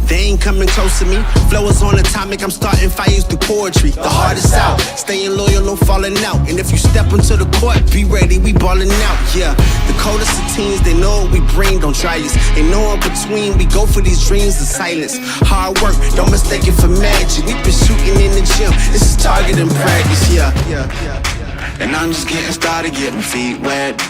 They ain't coming close to me. Flow is on atomic, I'm starting fires through poetry. The hardest out, staying loyal, no falling out. And if you step into the court, be ready, we ballin' out. Yeah, the coldest of teens, they know what we bring, don't try us. Ain't no in between, we go for these dreams in silence. Hard work, don't mistake it for magic. We been shooting in the gym, this is target and practice. Yeah. And I'm just getting started, get my feet wet.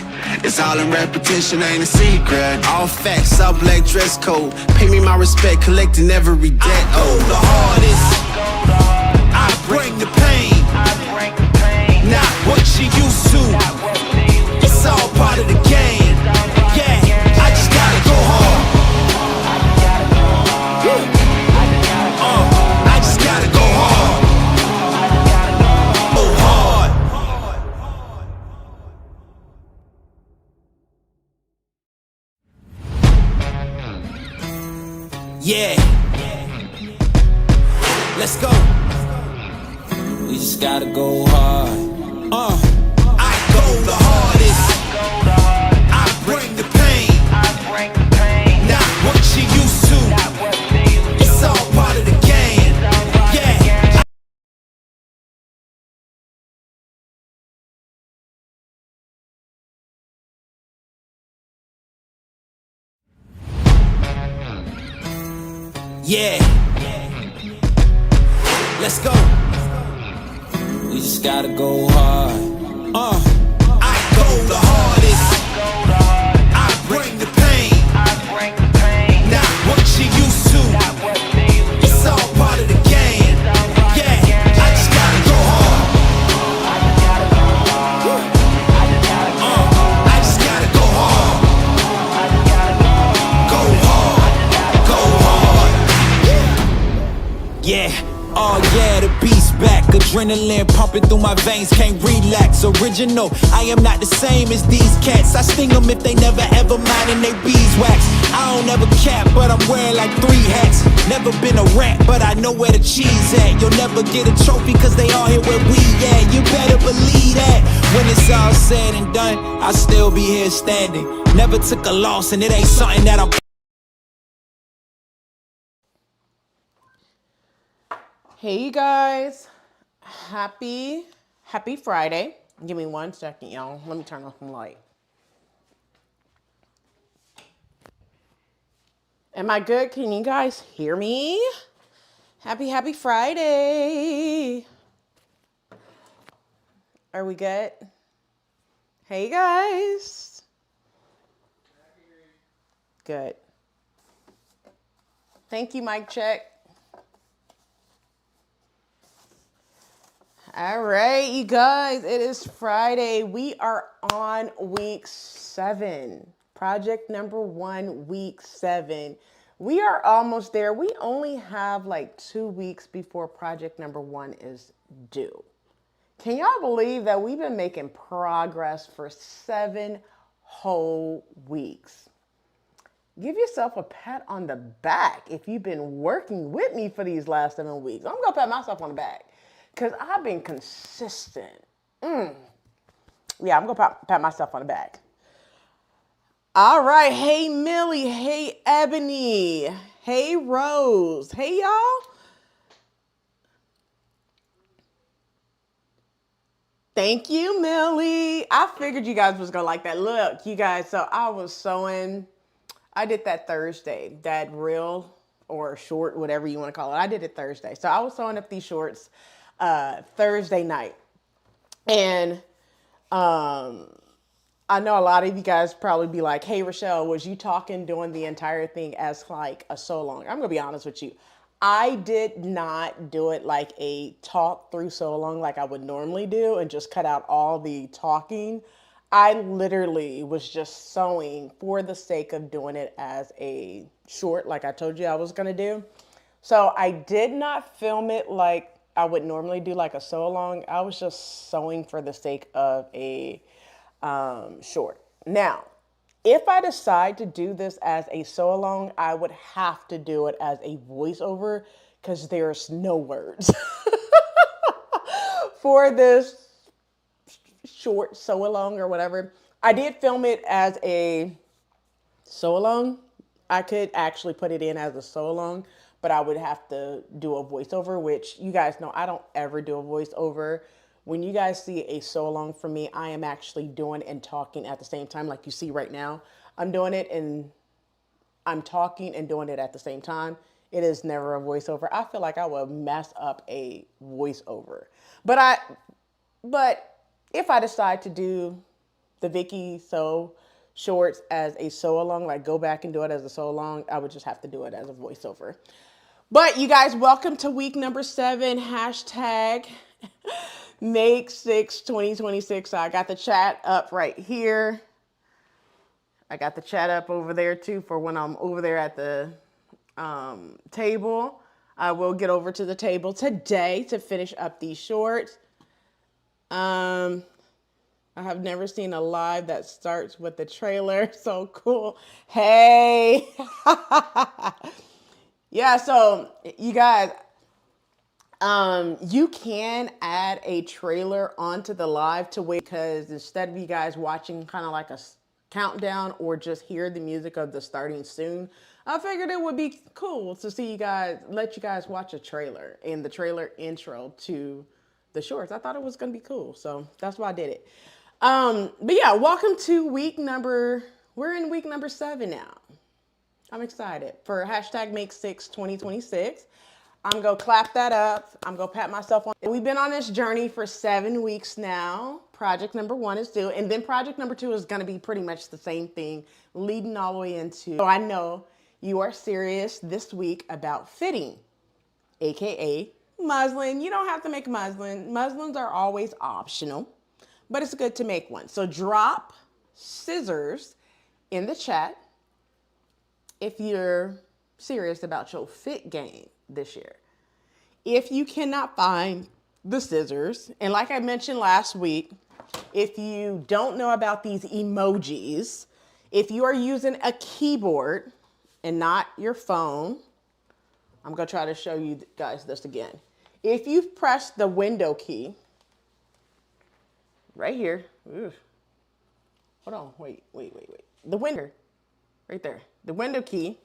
It's all in repetition, ain't a secret. All facts, all black dress code. Pay me my respect, collecting every debt. Oh, the hardest. I bring the pain. Not what you used to. It's all part of the game. Yeah, I just gotta go hard. I just gotta go hard. Go hard. Yeah. Let's go. We just gotta go hard. I go the hardest. I bring the pain. Not what you used to. It's all part of the game. Yeah. Yeah. Let's go. We just gotta go hard. I go the hardest. I bring the pain. Not what you used to. It's all part of the game. Yeah, I just gotta go hard. I just gotta go hard. Go hard. Go hard. Yeah. Oh yeah, the beast back. Adrenaline pumping through my veins, can't relax. Original, I am not the same as these cats. I sting them if they never ever mind and they beeswax. I don't ever cap, but I'm wearing like 3 hats. Never been a rat, but I know where the cheese at. You'll never get a trophy cause they all here where we at. You better believe that. When it's all said and done, I'll still be here standing. Never took a loss and it ain't something that I'm... Hey you guys, happy Friday. Give me 1 second, y'all. Let me turn off the light. Am I good? Can you guys hear me? Happy Friday. Are we good? Hey guys. Good. Thank you, mic check. All right, you guys, it is Friday. We are on week 7, project number 1, week 7. We are almost there. We only have like 2 weeks before project number 1 is due. Can y'all believe that we've been making progress for 7 whole weeks? Give yourself a pat on the back if you've been working with me for these last 7 weeks. I'm gonna pat myself on the back. Because I've been consistent. Yeah, I'm going to pat myself on the back. All right. Hey, Millie. Hey, Ebony. Hey, Rose. Hey, y'all. Thank you, Millie. I figured you guys was going to like that. Look, you guys, so I was sewing. I did that Thursday, that reel or short, whatever you want to call it. I did it Thursday. So I was sewing up these shorts Thursday night. And I know a lot of you guys probably be like, hey, Rochelle, was you talking doing the entire thing as like a sew along? I'm going to be honest with you. I did not do it like a talk through sew along like I would normally do and just cut out all the talking. I literally was just sewing for the sake of doing it as a short like I told you I was going to do. So I did not film it like I would normally do like a sew along. I was just sewing for the sake of a short. Now, if I decide to do this as a sew along, I would have to do it as a voiceover because there's no words for this short sew along or whatever. I did film it as a sew along I could actually put it in as a sew along, but I would have to do a voiceover, which you guys know I don't ever do a voiceover. When you guys see a sew along from me, I am actually doing and talking at the same time, like you see right now. I'm doing it and I'm talking and doing it at the same time. It is never a voiceover. I feel like I would mess up a voiceover. But if I decide to do the Vicky Sew shorts as a sew along, like go back and do it as a sew along, I would just have to do it as a voiceover. But you guys, welcome to week number 7, hashtag Make 6 2026. So I got the chat up right here. I got the chat up over there too for when I'm over there at the table. I will get over to the table today to finish up these shorts. I have never seen a live that starts with the trailer. So cool. Hey. Yeah, so you guys, you can add a trailer onto the live to wait, because instead of you guys watching kind of like a countdown or just hear the music of the starting soon, I figured it would be cool to see you guys, let you guys watch a trailer and the trailer intro to the shorts. I thought it was going to be cool. So that's why I did it. But yeah, welcome to we're in week number 7 now. I'm excited for hashtag Make 6 2026. I'm going to clap that up. I'm going to pat myself on. We've been on this journey for 7 weeks now. Project number 1 is due. And then project number 2 is going to be pretty much the same thing, leading all the way into. So I know you are serious this week about fitting, AKA muslin. You don't have to make muslin. Muslins are always optional, but it's good to make one. So drop scissors in the chat if you're serious about your fit game this year. If you cannot find the scissors, and like I mentioned last week, if you don't know about these emojis, if you are using a keyboard and not your phone, I'm going to try to show you guys this again. If you press the window key right here, hold on, wait. The window, right there, the window key,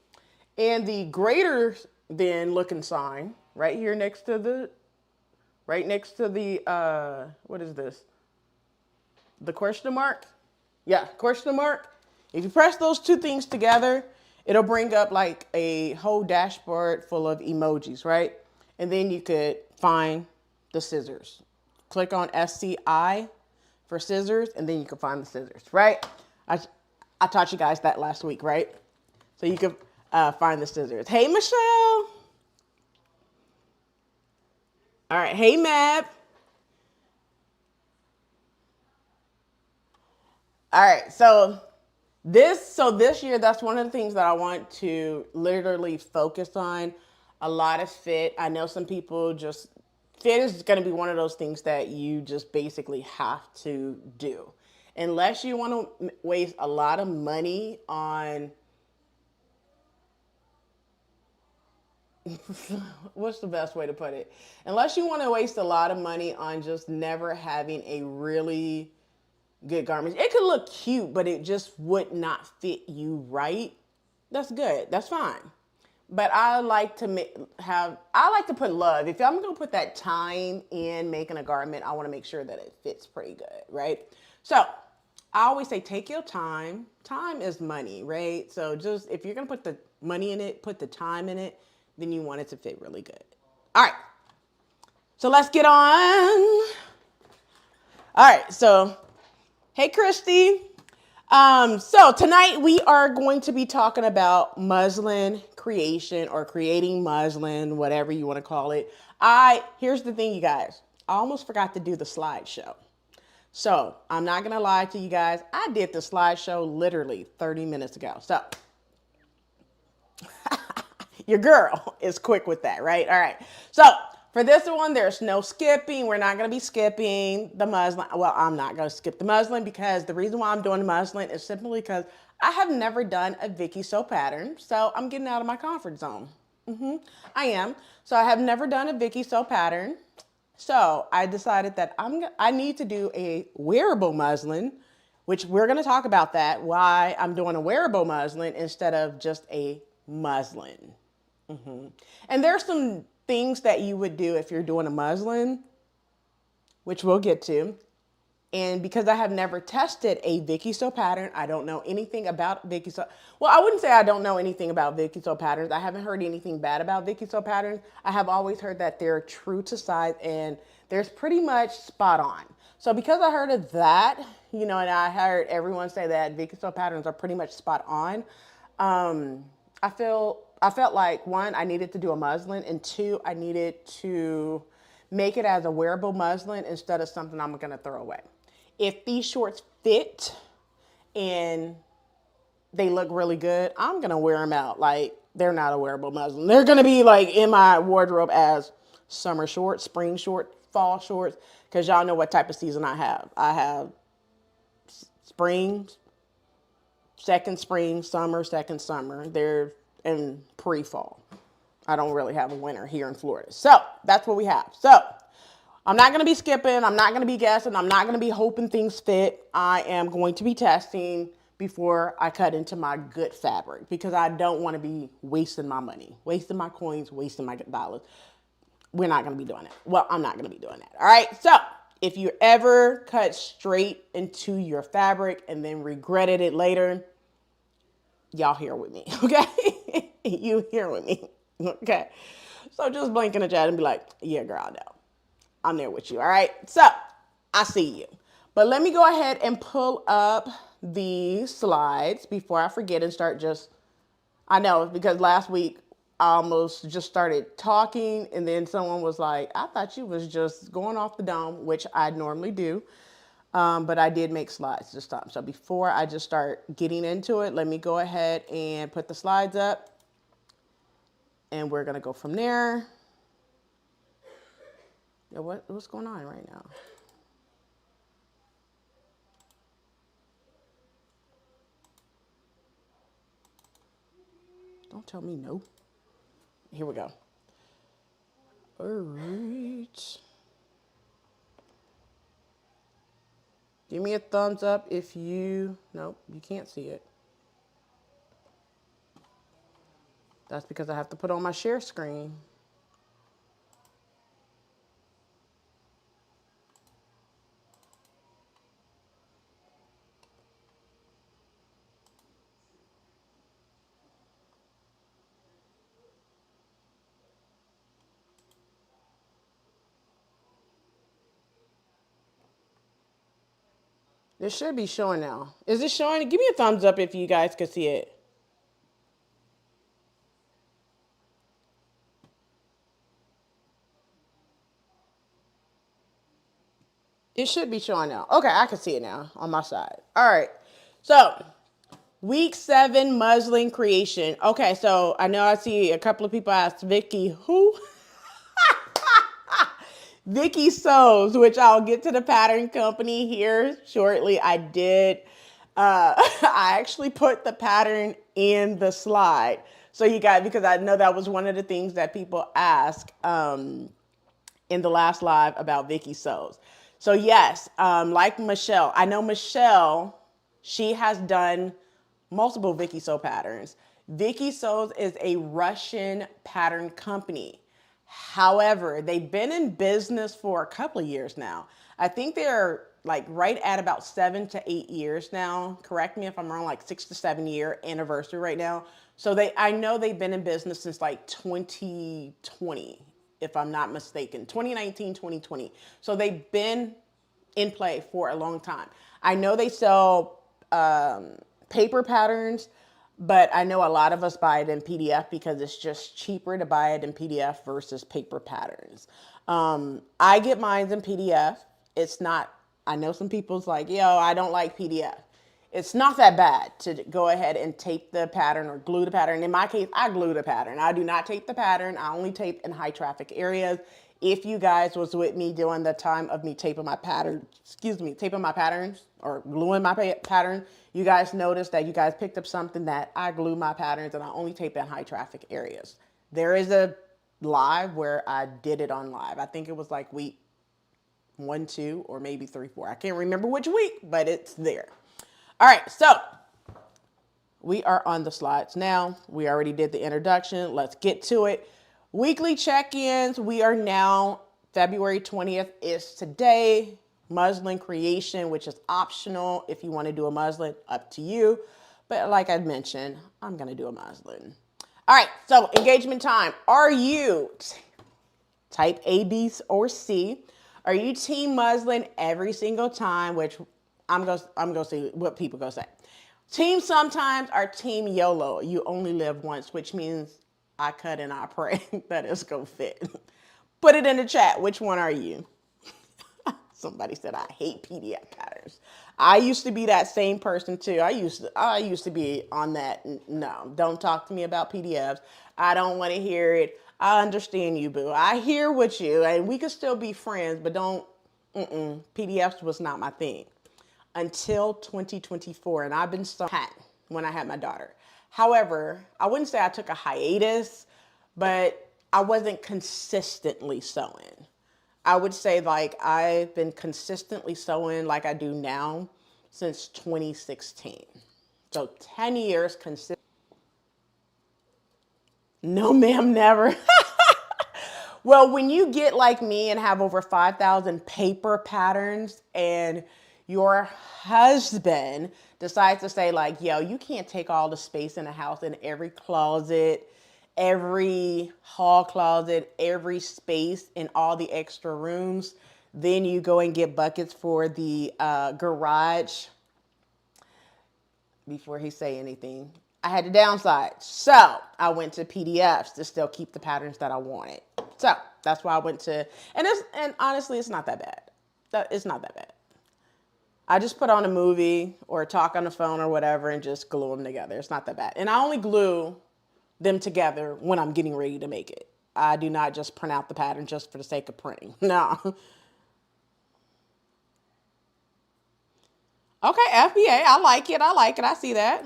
and the greater than looking sign right here next to the, what is this? The question mark? Yeah, question mark. If you press those two things together, it'll bring up like a whole dashboard full of emojis, right? And then you could find the scissors. Click on SCI for scissors, and then you can find the scissors, right? I taught you guys that last week, right? So you can find the scissors. Hey, Michelle. All right. Hey, Mab. All right. So this year, that's one of the things that I want to literally focus on. A lot of fit. I know some people just, fit is going to be one of those things that you just basically have to do. Unless you want to waste a lot of money on, what's the best way to put it? Unless you want to waste a lot of money on just never having a really good garment. It could look cute, but it just would not fit you right. That's good. That's fine. But I like to put love. If I'm going to put that time in making a garment, I want to make sure that it fits pretty good, right? So I always say, take your time. Time is money, right? So just, if you're going to put the money in it, put the time in it, then you want it to fit really good. All right. So let's get on. All right. So, hey, Christy. So tonight we are going to be talking about muslin creation, or creating muslin, whatever you want to call it. Here's the thing, you guys. I almost forgot to do the slideshow. So I'm not going to lie to you guys. I did the slideshow literally 30 minutes ago. So your girl is quick with that, right? All right. So for this one, there's no skipping. We're not going to be skipping the muslin. Well, I'm not going to skip the muslin, because the reason why I'm doing the muslin is simply because I have never done a Vicky sew pattern. So I'm getting out of my comfort zone. I am. So I have never done a Vicky sew pattern. So I decided that I need to do a wearable muslin which we're going to talk about that, why I'm doing a wearable muslin instead of just a muslin. And there's some things that you would do if you're doing a muslin, which we'll get to. And because I have never tested a Vicky Sew pattern, I don't know anything about Vicky Sew. Well, I wouldn't say I don't know anything about Vicky Sew patterns. I haven't heard anything bad about Vicky Sew patterns. I have always heard that they're true to size and they're pretty much spot on. So because I heard of that, you know, and I heard everyone say that Vicky Sew patterns are pretty much spot on, I felt like, one, I needed to do a muslin, and two, I needed to make it as a wearable muslin instead of something I'm going to throw away. If these shorts fit and they look really good, I'm going to wear them out. Like, they're not a wearable muslin. They're going to be like in my wardrobe as summer shorts, spring shorts, fall shorts, because y'all know what type of season I have. I have spring, second spring, summer, second summer. They're in pre-fall. I don't really have a winter here in Florida. So that's what we have. So I'm not going to be skipping. I'm not going to be guessing. I'm not going to be hoping things fit. I am going to be testing before I cut into my good fabric because I don't want to be wasting my money, wasting my coins, wasting my dollars. We're not going to be doing that. Well, I'm not going to be doing that. All right. So if you ever cut straight into your fabric and then regretted it later, y'all here with me. Okay. You here with me. Okay. So just blink in the chat and be like, yeah, girl, no. I'm there with you. All right. So I see you. But let me go ahead and pull up the slides before I forget and start I know because last week I almost just started talking and then someone was like, I thought you was just going off the dome, which I normally do. But I did make slides this time. So before I just start getting into it, let me go ahead and put the slides up and we're going to go from there. Yeah, what's going on right now? Don't tell me no. Here we go. All right. Give me a thumbs up if nope, you can't see it. That's because I have to put on my share screen. It should be showing now. Is it showing? Give me a thumbs up if you guys can see it. It should be showing now. Okay, I can see it now on my side. All right. So, week 7 muslin creation. Okay, so I know I see a couple of people ask Vicky, who? Vicky Sews, which I'll get to the pattern company here shortly. I did. I actually put the pattern in the slide. So you guys, because I know that was one of the things that people ask in the last live about Vicky Sews. So yes, like Michelle, I know Michelle, she has done multiple Vicky Sew patterns. Vicky Sews is a Russian pattern company. However, they've been in business for a couple of years now. I think they're like right at about 7 to 8 years now. Correct me if I'm wrong, like 6 to 7 year anniversary right now. So I know they've been in business since like 2020, if I'm not mistaken, 2019, 2020. So they've been in play for a long time. I know they sell paper patterns, but I know a lot of us buy it in PDF because it's just cheaper to buy it in PDF versus paper patterns. I get mine in PDF. It's not, I know some people's like, yo, I don't like PDF. It's not that bad to go ahead and tape the pattern or glue the pattern. In my case, I glue the pattern. I do not tape the pattern. I only tape in high traffic areas. If you guys was with me during the time of me taping my pattern, taping my patterns or gluing my pattern, you guys noticed that you guys picked up something that I glue my patterns and I only tape in high traffic areas. There is a live where I did it on live. I think it was like week 1, 2, or maybe 3, 4. I can't remember which week, but it's there. All right, so we are on the slides now. We already did the introduction. Let's get to it. Weekly check-ins. We are now, February 20th is today. Muslin Creation, which is optional. If you want to do a muslin, up to you. But like I mentioned, I'm going to do a muslin. All right, so engagement time. Are you type A, B, or C? Are you team muslin every single time? Which I'm gonna see what people gonna say. Team sometimes or team YOLO. You only live once, which means I cut and I pray that it's gonna fit. Put it in the chat. Which one are you? Somebody said I hate PDF patterns. I used to be that same person too. I used to be on that. No, don't talk to me about PDFs. I don't want to hear it. I understand you, boo. I hear what you, and we could still be friends, but don't. PDFs was not my thing until 2024, and I've been so when I had my daughter. However, I wouldn't say I took a hiatus, but I wasn't consistently sewing. I would say like I've been consistently sewing like I do now since 2016. So 10 years consistent. No, ma'am, never. Well, when you get like me and have over 5,000 paper patterns and your husband decides to say like, yo, you can't take all the space in the house in every closet, every hall closet, every space in all the extra rooms, then you go and get buckets for the garage. Before he say anything, I had to downsize. So I went to PDFs to still keep the patterns that I wanted. So that's why I went to, and honestly, it's not that bad. It's not that bad. I just put on a movie or talk on the phone or whatever and just glue them together. It's not that bad. And I only glue them together when I'm getting ready to make it. I do not just print out the pattern just for the sake of printing. No. Okay, FBA. I like it. I like it. I see that.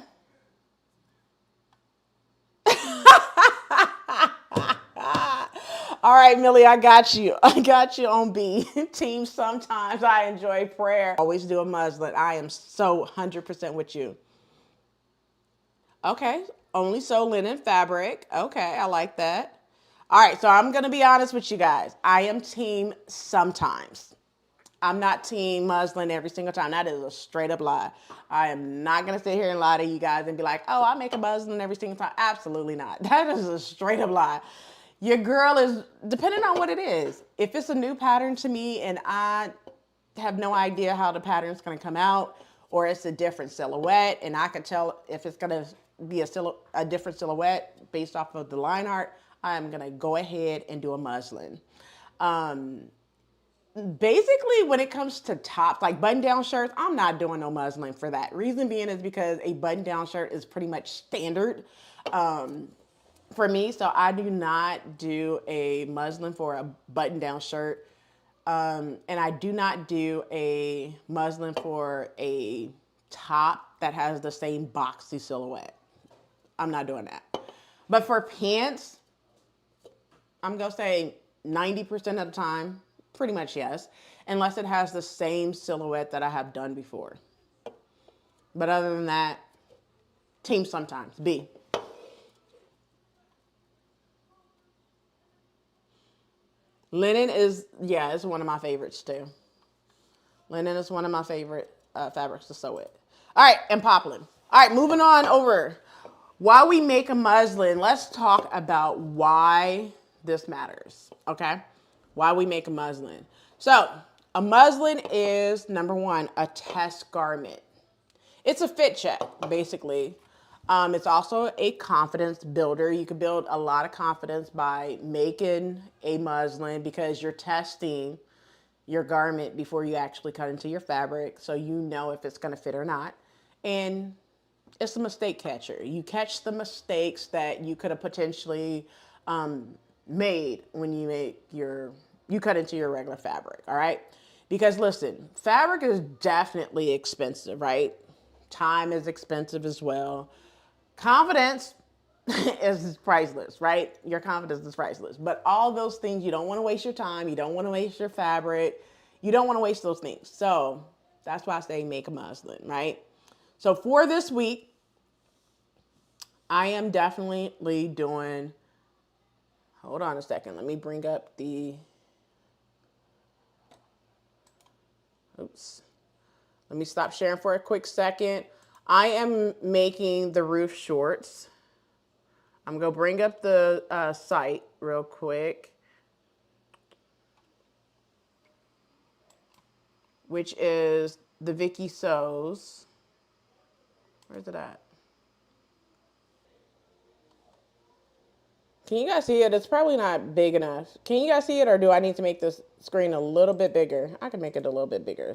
All right, Millie, I got you. I got you on B. Team, sometimes I enjoy prayer. Always do a muslin. I am so 100% with you. Okay, only sew linen fabric. Okay, I like that. All right, so I'm going to be honest with you guys. I am team sometimes. I'm not team muslin every single time. That is a straight up lie. I am not going to sit here and lie to you guys and be like, oh, I make a muslin every single time. Absolutely not. That is a straight up lie. Your girl is, depending on what it is. If it's a new pattern to me and I have no idea how the pattern is going to come out, or it's a different silhouette and I can tell if it's going to be a different silhouette based off of the line art, I'm going to go ahead and do a muslin. Basically, when it comes to tops, like button-down shirts, I'm not doing no muslin for that. Reason being is because a button-down shirt is pretty much standard for me. So I do not do a muslin for a button-down shirt. And I do not do a muslin for a top that has the same boxy silhouette. I'm not doing that. But for pants, I'm going to say 90% of the time, pretty much yes, unless it has the same silhouette that I have done before. But other than that, team sometimes, B. Linen is, yeah, it's one of my favorites too. Linen is one of my favorite fabrics to sew with. All right, and poplin. All right, moving on over. While we make a muslin, let's talk about why this matters, okay? Why we make a muslin. So, a muslin is, number one, a test garment. It's a fit check, basically. It's also a confidence builder. You can build a lot of confidence by making a muslin because you're testing your garment before you actually cut into your fabric, so you know if it's going to fit or not. And it's a mistake catcher. You catch the mistakes that you could have potentially made when you cut into your regular fabric, all right? Because listen, fabric is definitely expensive, right? Time is expensive as well. Confidence is priceless, right? Your confidence is priceless. But all those things, you don't want to waste your time. You don't want to waste your fabric. You don't want to waste those things. So that's why I say make a muslin, right? So for this week, I am definitely doing, hold on a second. Let me bring up the, oops. Let me stop sharing for a quick second. I am making the roof shorts. I'm going to bring up the site real quick, which is the Vicky Sews. Where's it at? Can you guys see it? It's probably not big enough. Can you guys see it, or do I need to make this screen a little bit bigger? I can make it a little bit bigger.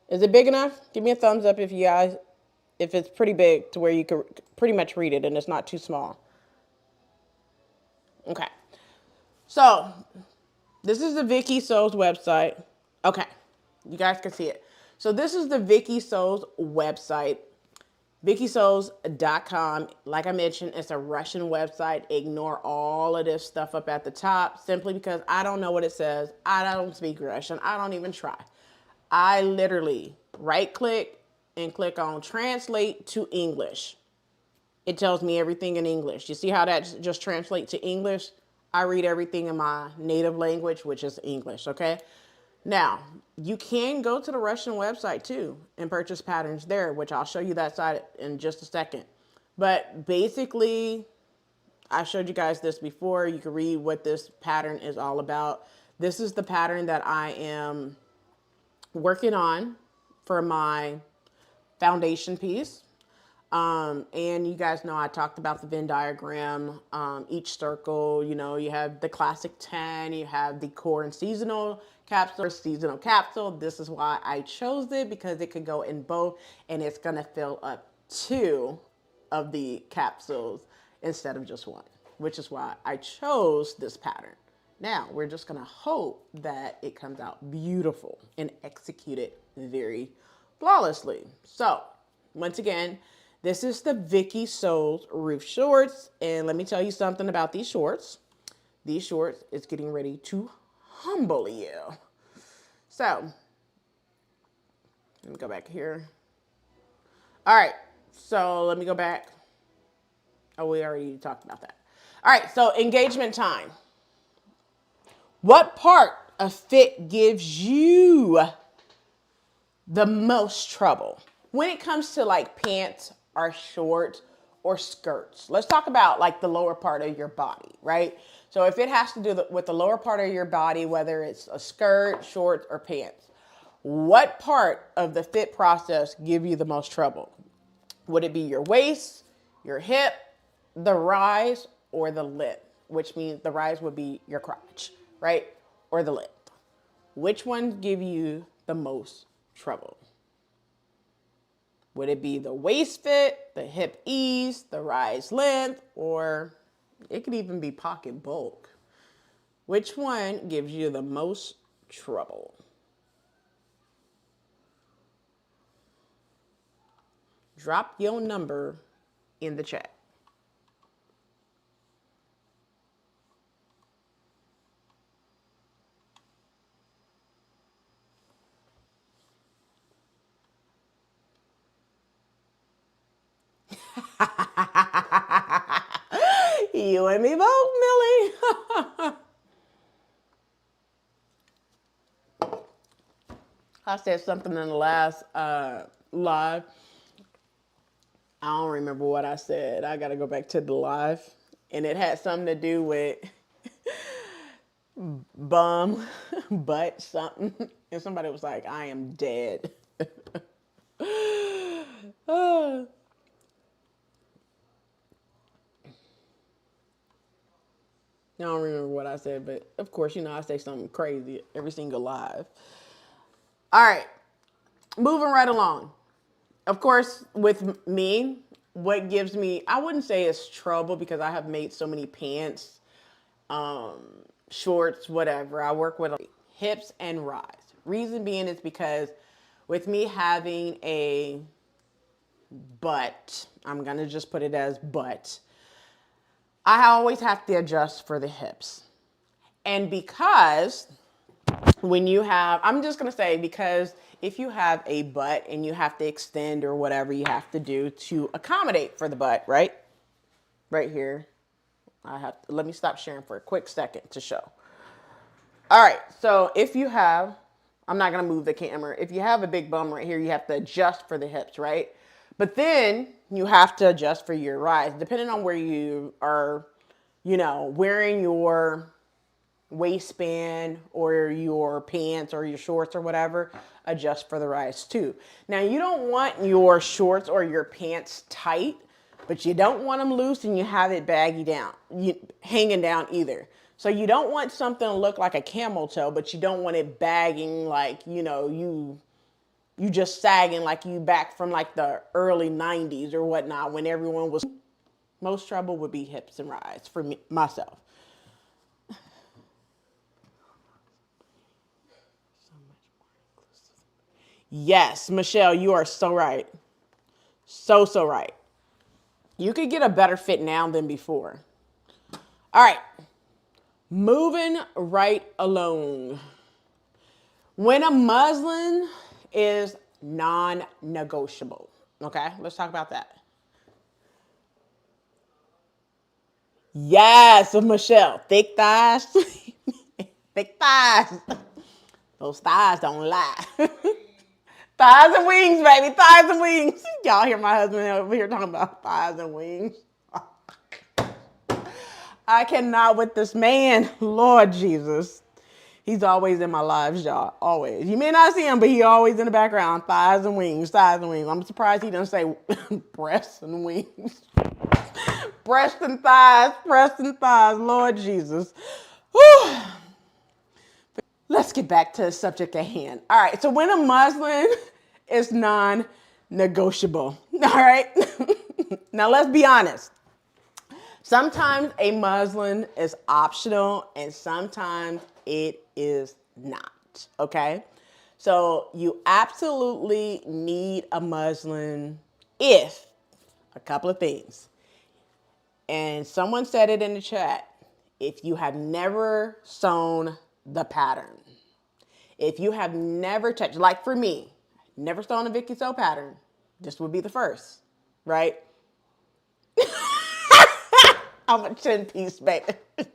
Is it big enough? Give me a thumbs up if you guys, if it's pretty big to where you can pretty much read it and it's not too small. Okay. So this is the Vicky Sews website. Okay. You guys can see it. So this is the Vicky Sews website. VickySews.com. Like I mentioned, it's a Russian website. Ignore all of this stuff up at the top simply because I don't know what it says. I don't speak Russian. I don't even try. I literally right click and click on translate to English. It tells me everything in English. You see how that just translates to English? I read everything in my native language, which is English, okay? Now, you can go to the Russian website too and purchase patterns there, which I'll show you that side in just a second. But basically, I showed you guys this before. You can read what this pattern is all about. This is the pattern that I am working on for my foundation piece. And you guys know I talked about the Venn diagram. Each circle, you know, you have the classic 10, you have the core and seasonal capsule. This is why I chose it, because it could go in both and it's going to fill up 2 of the capsules instead of just 1, which is why I chose this pattern. Now we're just going to hope that it comes out beautiful and executed very flawlessly. So once again, this is the Vicky Sews roof shorts. And let me tell you something about these shorts. These shorts is getting ready to humble you. So, let me go back here. All right, so let me go back. Oh, we already talked about that. All right, so engagement time. What part of fit gives you the most trouble when it comes to like pants or shorts or skirts? Let's talk about like the lower part of your body, right? So if it has to do with the lower part of your body, whether it's a skirt, shorts, or pants, what part of the fit process give you the most trouble? Would it be your waist, your hip, the rise, or the length? Which means the rise would be your crotch, right? Or the length. Which ones give you the most trouble? Would it be the waist fit, the hip ease, the rise length, or it could even be pocket bulk? Which one gives you the most trouble? Drop your number in the chat. You and me both, Millie. I said something in the last live. I don't remember what I said. I got to go back to the live. And it had something to do with bum, butt, something. And somebody was like, I am dead. I don't remember what I said, but of course, you know, I say something crazy every single live. All right, moving right along. Of course, with me, what gives me, I wouldn't say it's trouble because I have made so many pants, shorts, whatever. I work with hips and rise. Reason being is because with me having a butt, I'm going to just put it as butt, I always have to adjust for the hips. And because when you have, I'm just going to say, because if you have a butt and you have to extend or whatever you have to do to accommodate for the butt, right? Right here. Let me stop sharing for a quick second to show. All right, so if you have, I'm not gonna move the camera. If you have a big bum right here, you have to adjust for the hips, right? But then you have to adjust for your rise, depending on where you are, wearing your waistband or your pants or your shorts or whatever, adjust for the rise too. Now you don't want your shorts or your pants tight, but you don't want them loose and you have it baggy down, hanging down either. So you don't want something to look like a camel toe, but you don't want it bagging like, you just sagging like you back from like the early 90s or whatnot when everyone was, most trouble would be hips and rise for me, myself. Yes, Michelle, you are so right. So right. You could get a better fit now than before. All right. Moving right along. When a muslin is non-negotiable. Okay, let's talk about that. Yes, Michelle. Thick thighs. Thick thighs. Those thighs don't lie. Thighs and wings, baby. Thighs and wings. Y'all hear my husband over here talking about thighs and wings. I cannot with this man. Lord Jesus. He's always in my lives, y'all. Always. You may not see him, but he always in the background. Thighs and wings. Thighs and wings. I'm surprised he doesn't say breasts and wings. Breasts and thighs. Breasts and thighs. Lord Jesus. Whew. Let's get back to the subject at hand. All right, so when a muslin is non-negotiable, all right? Now let's be honest. Sometimes a muslin is optional and sometimes it is not, okay? So you absolutely need a muslin if a couple of things. And someone said it in the chat, if you have never sewn the pattern. If you have never touched, like for me, never sewn a Vicky Sew pattern, this would be the first, right? I'm a 10-piece, baby. Woo!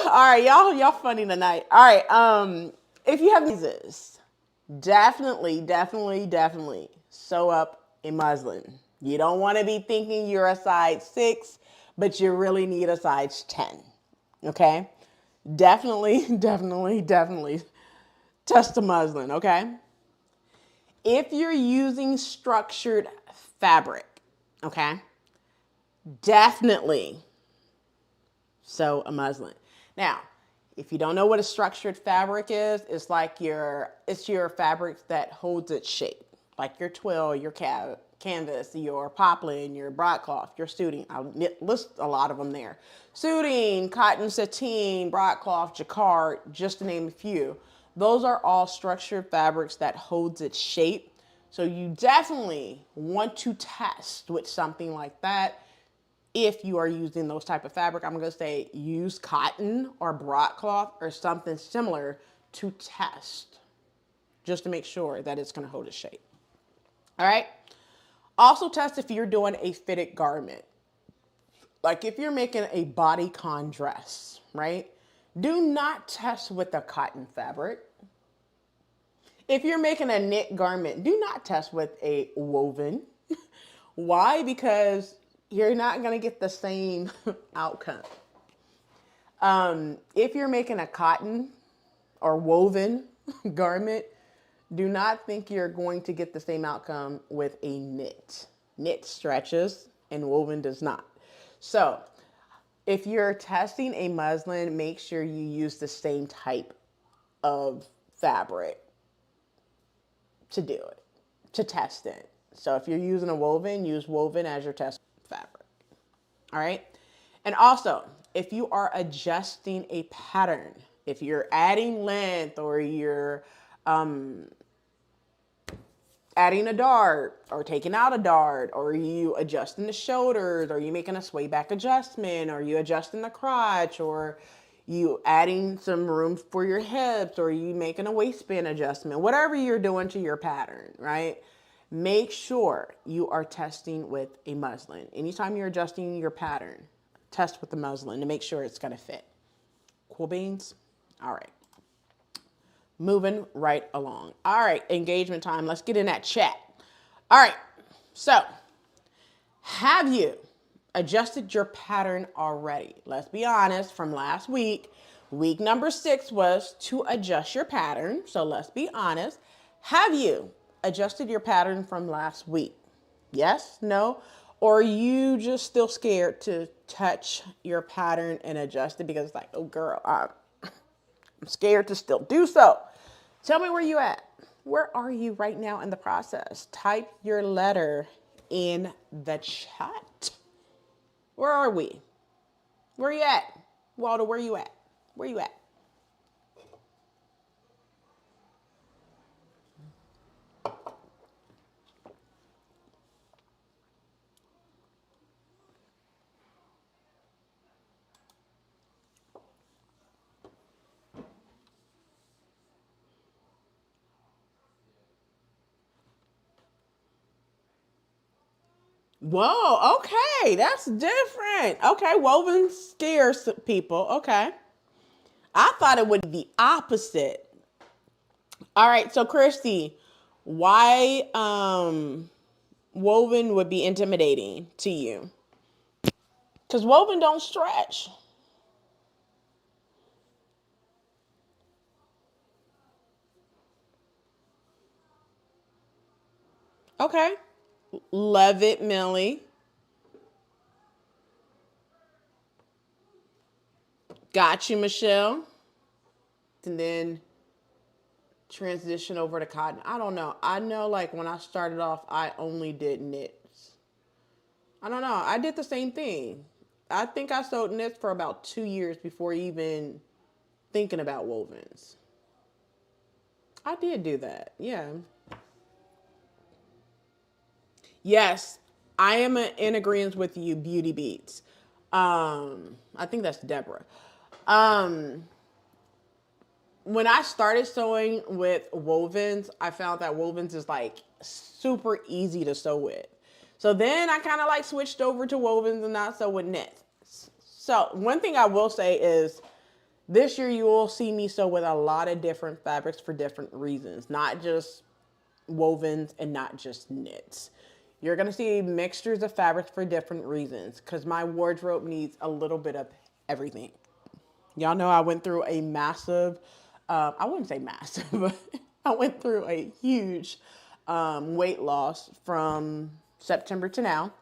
All right, y'all funny tonight. All right, if you have these, definitely sew up a muslin. You don't want to be thinking you're a size 6, but you really need a size 10. Okay? Definitely test the muslin, okay? If you're using structured fabric, okay? Definitely sew a muslin. Now, if you don't know what a structured fabric is, it's like it's your fabric that holds its shape, like your twill, your canvas, your poplin, your broadcloth, your suiting. I'll list a lot of them there. Suiting, cotton sateen, broadcloth, jacquard, just to name a few. Those are all structured fabrics that holds its shape. So you definitely want to test with something like that. If you are using those type of fabric, I'm going to say use cotton or broadcloth or something similar to test, just to make sure that it's going to hold its shape. All right. Also test if you're doing a fitted garment. Like if you're making a bodycon dress, right? Do not test with a cotton fabric. If you're making a knit garment, do not test with a woven. Why? Because you're not going to get the same outcome. If you're making a cotton or woven garment, do not think you're going to get the same outcome with a knit. Knit stretches and woven does not. So if you're testing a muslin, make sure you use the same type of fabric to do it, to test it. So if you're using a woven, use woven as your test fabric. All right. And also, if you are adjusting a pattern, if you're adding length or you're adding a dart or taking out a dart, or are you adjusting the shoulders, or are you making a sway back adjustment, or are you adjusting the crotch, or you adding some room for your hips, or are you making a waistband adjustment, whatever you're doing to your pattern, right? Make sure you are testing with a muslin. Anytime you're adjusting your pattern, test with the muslin to make sure it's going to fit. Cool beans? All right. Moving right along. All right, engagement time. Let's get in that chat. All right, so have you adjusted your pattern already? Let's be honest, from last week, week number 6 was to adjust your pattern. So let's be honest. Have you adjusted your pattern from last week? Yes? No? Or are you just still scared to touch your pattern and adjust it because it's like, oh girl, I'm scared to still do so. Tell me where you at. Where are you right now in the process? Type your letter in the chat. Where are we? Where you at? Waldo, where you at? Where you at? Whoa, okay, that's different. Okay, woven scares people. Okay. I thought it would be the opposite. All right, so Christy, why woven would be intimidating to you? Because woven don't stretch. Okay. Love it, Millie. Got you, Michelle. And then transition over to cotton. I don't know. I know like when I started off, I only did knits. I don't know. I did the same thing. I think I sewed knits for about 2 years before even thinking about wovens. I did do that. Yeah. Yes, I am in agreement with you, Beauty Beats. I think that's Deborah. When I started sewing with wovens, I found that wovens is like super easy to sew with. So then I kind of like switched over to wovens and not sew with knits. So one thing I will say is this year you will see me sew with a lot of different fabrics for different reasons, not just wovens and not just knits. You're going to see mixtures of fabrics for different reasons because my wardrobe needs a little bit of everything. Y'all know I went through a massive, I wouldn't say massive, but I went through a huge weight loss from September to now.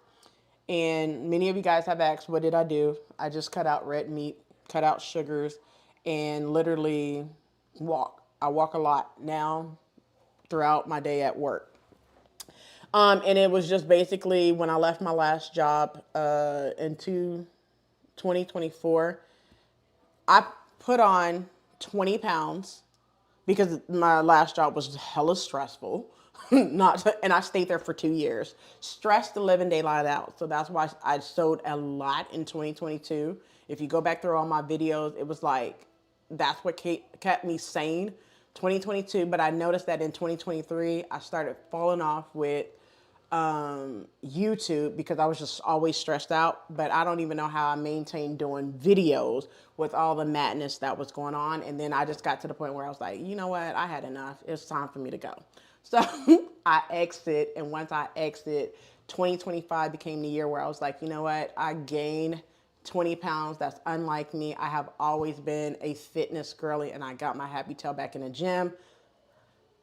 And many of you guys have asked, what did I do? I just cut out red meat, cut out sugars, and literally walk. I walk a lot now throughout my day at work. And it was just basically when I left my last job in 2024, I put on 20 pounds because my last job was hella stressful. And I stayed there for 2 years. Stressed the living daylight out. So that's why I sewed a lot in 2022. If you go back through all my videos, it was like, that's what kept me sane 2022. But I noticed that in 2023, I started falling off with YouTube because I was just always stressed out. But I don't even know how I maintained doing videos with all the madness that was going on. And then I just got to the point where I was like, you know what? I had enough. It's time for me to go. So I exit. And once I exit, 2025 became the year where I was like, you know what? I gained 20 pounds. That's unlike me. I have always been a fitness girly, and I got my happy tail back in the gym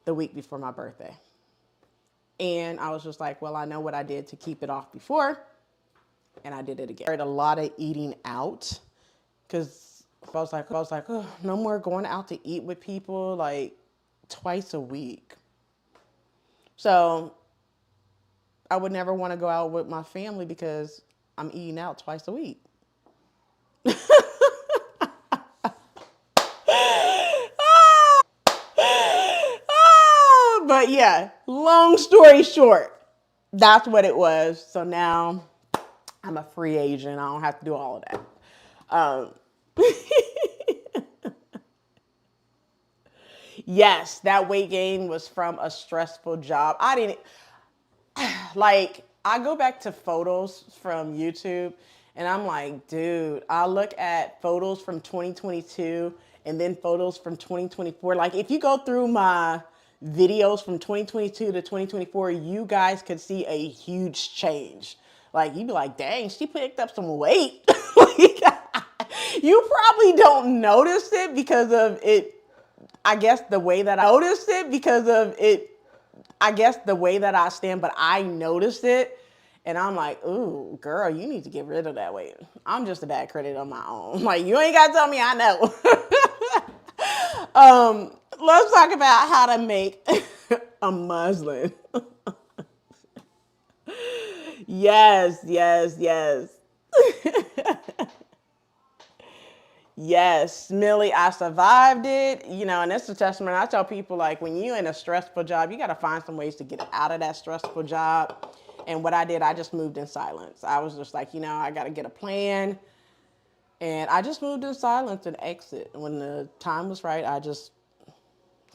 the week before my birthday. And I was just like, well, I know what I did to keep it off before, and I did it again. I heard a lot of eating out because I was like, oh, no more going out to eat with people like twice a week. So I would never want to go out with my family because I'm eating out twice a week. But yeah, long story short, that's what it was. So now I'm a free agent. I don't have to do all of that. Um, yes, that weight gain was from a stressful job. I didn't, like, I go back to photos from YouTube and I'm like, dude, I look at photos from 2022 and then photos from 2024. Like, if you go through my videos from 2022 to 2024, you guys could see a huge change. Like, you'd be like, dang, she picked up some weight. Like, you probably don't notice it because of it. I guess the way that I noticed it because of it, I guess the way that I stand, but I noticed it and I'm like, ooh, girl, you need to get rid of that weight. I'm just a bad critic on my own. Like, you ain't got to tell me I know. Let's talk about how to make a muslin. Yes, yes, yes. Yes, Millie, I survived it, and that's a testament. I tell people, like, when you're in a stressful job, you got to find some ways to get out of that stressful job. And what I did, I just moved in silence. I was just like, I got to get a plan. And I just moved in silence and exit. When the time was right, I just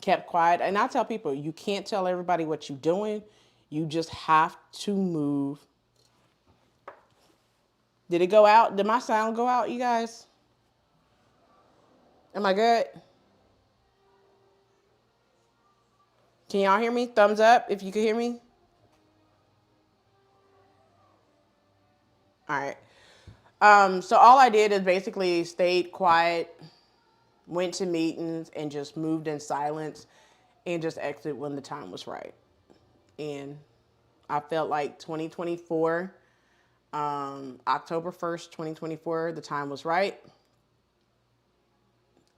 kept quiet. And I tell people, you can't tell everybody what you're doing. You just have to move. Did it go out? Did my sound go out, you guys? Am I good? Can y'all hear me? Thumbs up if you can hear me. All right. So all I did is basically stayed quiet, went to meetings, and just moved in silence and just exited when the time was right. And I felt like 2024, October 1st, 2024, the time was right.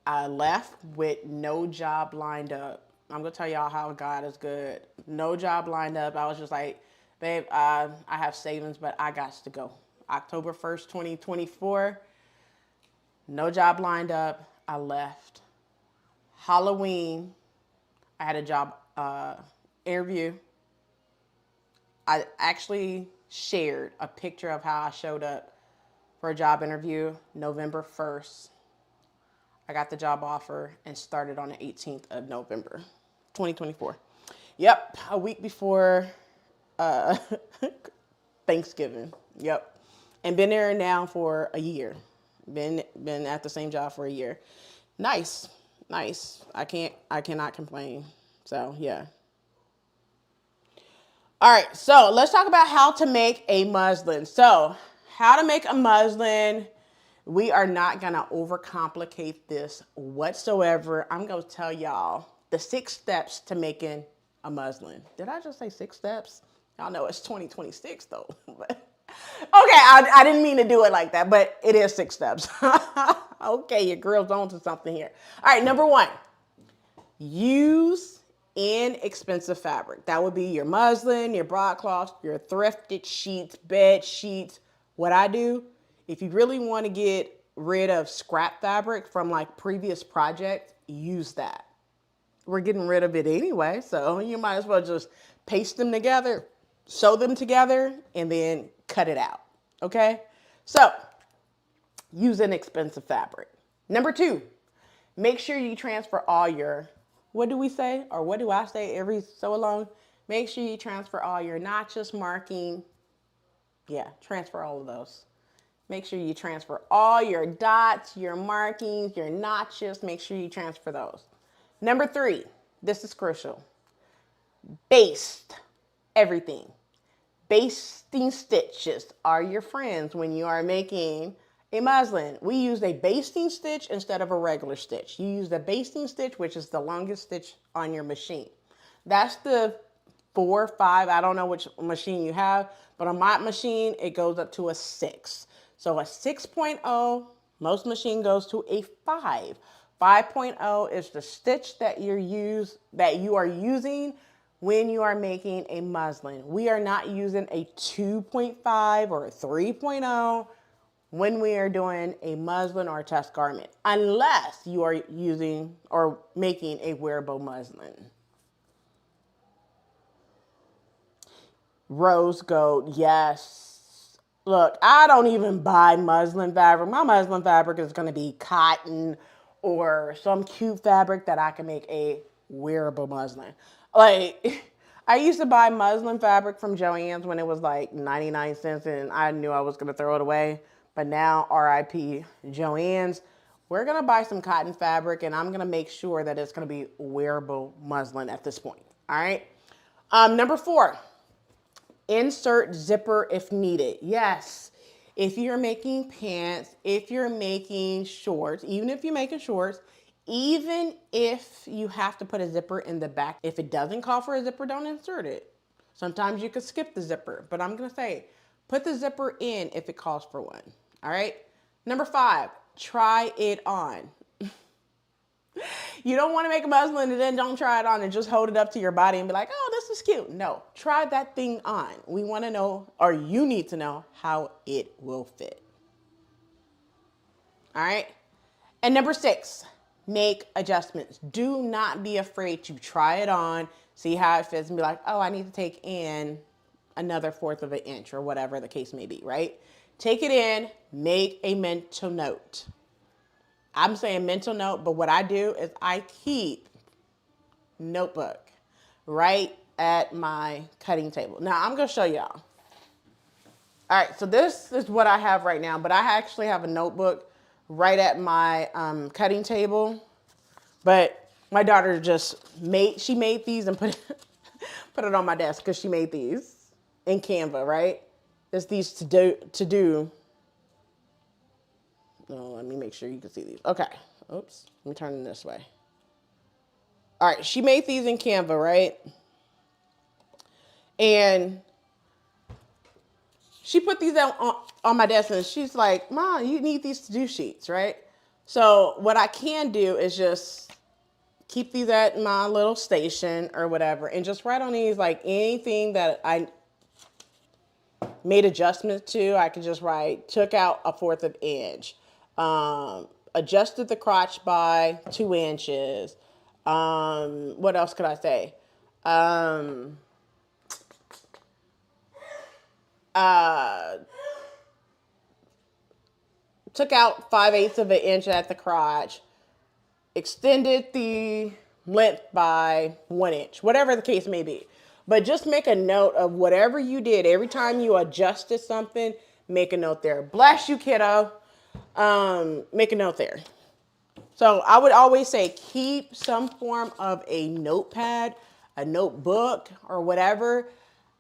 I left with no job lined up. I'm going to tell y'all how God is good. No job lined up. I was just like, babe, I have savings, but I got to go. October 1st, 2024, no job lined up. I left. Halloween, I had a job interview. I actually shared a picture of how I showed up for a job interview November 1st. I got the job offer and started on the 18th of November, 2024. Yep, a week before Thanksgiving. Yep, and been there now for a year. Been at the same job for a year. Nice. I cannot complain. So yeah. All right, so let's talk about how to make a muslin. So how to make a muslin. We are not going to overcomplicate this whatsoever. I'm going to tell y'all the 6 steps to making a muslin. Did I just say 6 steps? Y'all know it's 2026 though. Okay, I didn't mean to do it like that, but it is 6 steps. Okay, your girl's on to something here. All right, number 1, use inexpensive fabric. That would be your muslin, your broadcloth, your thrifted sheets, bed sheets. What I do, if you really want to get rid of scrap fabric from like previous projects, use that. We're getting rid of it anyway, so you might as well just paste them together, sew them together, and then cut it out, okay? So, use inexpensive fabric. Number 2, make sure you transfer all your, what do we say, or what do I say every so long? Make sure you transfer all your notches, marking. Yeah, transfer all of those. Make sure you transfer all your dots, your markings, your notches. Make sure you transfer those. Number 3, this is crucial. Baste everything. Basting stitches are your friends when you are making a muslin. We use a basting stitch instead of a regular stitch. You use the basting stitch, which is the longest stitch on your machine. That's the 4, 5, I don't know which machine you have, but on my machine, it goes up to a 6. So a 6.0, most machine goes to a 5. 5.0 is the stitch that you are using when you are making a muslin. We are not using a 2.5 or a 3.0 when we are doing a muslin or a test garment, unless you are using or making a wearable muslin. Rose gold, yes. Look, I don't even buy muslin fabric. My muslin fabric is going to be cotton or some cute fabric that I can make a wearable muslin. Like, I used to buy muslin fabric from Joann's when it was like 99 cents and I knew I was going to throw it away. But now, RIP Joann's, we're going to buy some cotton fabric and I'm going to make sure that it's going to be wearable muslin at this point. All right. Number 4. Insert zipper if needed. Yes. If you're making pants, if you're making shorts, even if you're making shorts, even if you have to put a zipper in the back, if it doesn't call for a zipper, don't insert it. Sometimes you could skip the zipper, but I'm going to say put the zipper in if it calls for one. All right. Number 5, try it on. You don't want to make a muslin and then don't try it on and just hold it up to your body and be like, oh, this is cute. No, try that thing on. We want to know, or you need to know, how it will fit. All right. And number 6, make adjustments. Do not be afraid to try it on, see how it fits, and be like, oh, I need to take in another 1/4 of an inch or whatever the case may be, right? Take it in, make a mental note. I'm saying mental note, but what I do is I keep notebook right at my cutting table. Now I'm going to show y'all. All right, so this is what I have right now, but I actually have a notebook right at my cutting table. But my daughter she made these and put it on my desk because she made these in Canva, right? It's these to do. No, let me make sure you can see these. Okay. Oops. Let me turn them this way. All right. She made these in Canva, right? And she put these on my desk and she's like, Mom, you need these to-do sheets, right? So what I can do is just keep these at my little station or whatever and just write on these like anything that I made adjustments to. I could just write, took out a 1/4 of an inch. Adjusted the crotch by 2 inches. What else could I say? Took out 5/8 of an inch at the crotch. Extended the length by 1 inch, whatever the case may be. But just make a note of whatever you did. Every time you adjusted something, make a note there. Bless you, kiddo. Make a note there. So I would always say keep some form of a notepad, a notebook, or whatever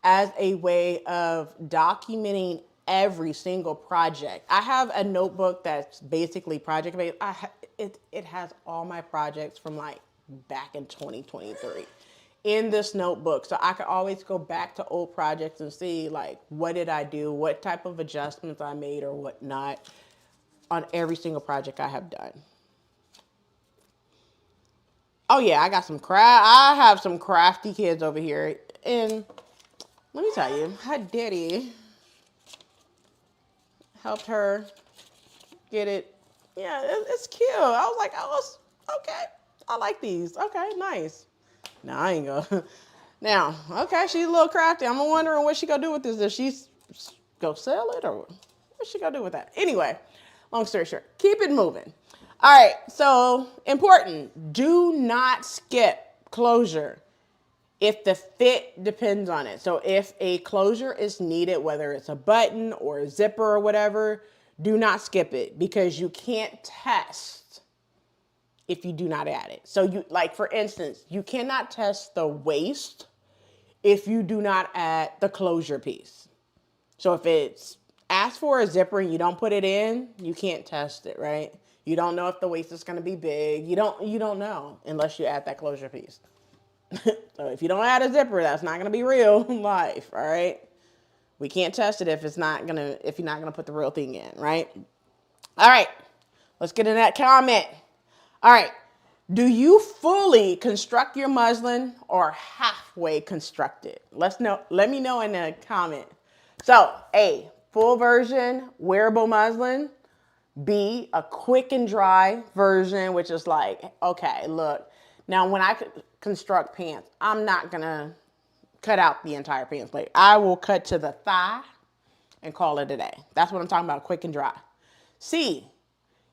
as a way of documenting every single project. I have a notebook that's basically project based. It has all my projects from like back in 2023 in this notebook. So I could always go back to old projects and see like what did I do, what type of adjustments I made or whatnot on every single project I have done. Oh yeah, I have some crafty kids over here. And let me tell you, her daddy helped her get it. Yeah, it's cute. I was like, okay. I like these. Okay, nice. Now I ain't gonna. Now, okay, she's a little crafty. I'm wondering what she gonna do with this. Does she go sell it or what's she gonna do with that? Anyway, long story short, keep it moving. All right, so important. Do not skip closure if the fit depends on it. So if a closure is needed, whether it's a button or a zipper or whatever, do not skip it because you can't test if you do not add it. So you, like for instance, you cannot test the waist if you do not add the closure piece. So if it's asked for a zipper and you don't put it in, you can't test it, right? You don't know if the waist is going to be big. You don't know unless you add that closure piece. So if you don't add a zipper, that's not going to be real life, all right? We can't test it if you're not going to put the real thing in, right? All right. Let's get in that comment. All right. Do you fully construct your muslin or halfway construct it? Let me know in the comment. So, A, full version, wearable muslin. B, a quick and dry version, which is like, okay, look, now when I construct pants, I'm not going to cut out the entire pants leg. I will cut to the thigh and call it a day. That's what I'm talking about, quick and dry. C,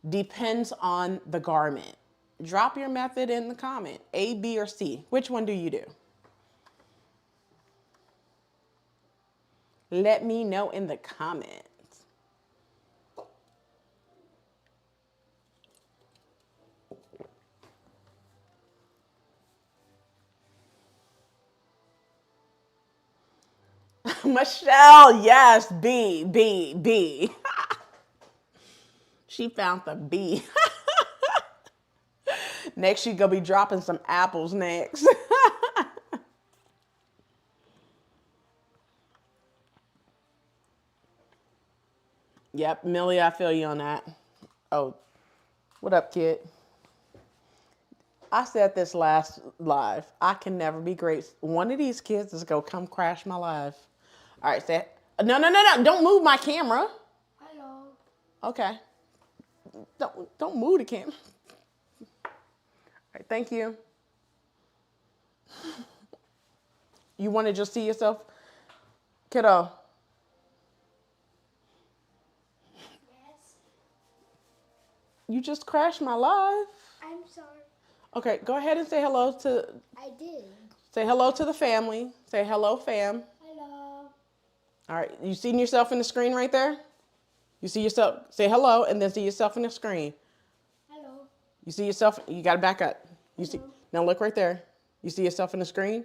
depends on the garment. Drop your method in the comment, A, B, or C. Which one do you do? Let me know in the comments. Michelle, yes, B, B, B. She found the B. Next, she's gonna be dropping some apples next. Yep, Millie, I feel you on that. Oh, what up, kid? I said this last live. I can never be great. One of these kids is gonna come crash my live. All right, say no, no, no, no! Don't move my camera. Hello. Okay. Don't move the camera. All right, thank you. You want to just see yourself, kiddo? Yes. You just crashed my live. I'm sorry. Okay, go ahead and say hello to. I did. Say hello to the family. Say hello, fam. Hello. All right, you seen yourself in the screen right there? You see yourself, say hello, and then see yourself in the screen. Hello. You see yourself, you gotta back up. You see, now look right there. You see yourself in the screen?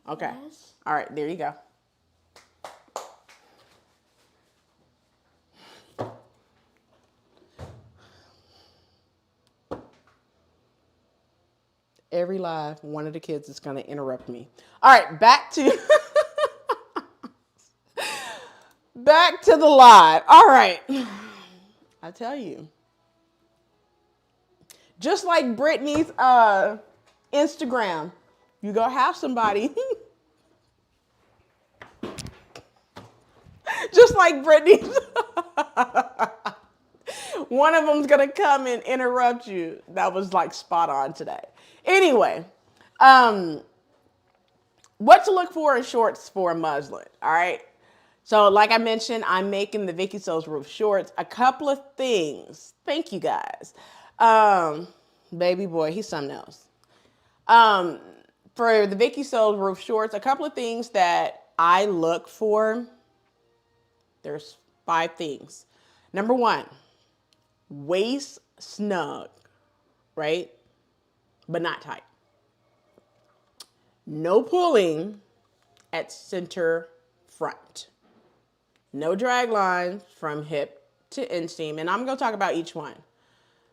Okay. Yes. All right, there you go. Every live, one of the kids is gonna interrupt me. All right, back to back to the live. All right. I tell you. Just like Brittany's Instagram, you go have somebody. Just like Brittany's. One of them's gonna come and interrupt you. That was like spot on today. Anyway, what to look for in shorts for muslin, all right? So like I mentioned, I'm making the Vicky So's roof shorts. A couple of things. Thank you guys. Baby boy, he's something else. For the Vicky So's roof shorts, a couple of things that I look for. There's 5 things. Number 1, waist snug, right? But not tight. No pulling at center front. No drag lines from hip to inseam. And I'm going to talk about each one.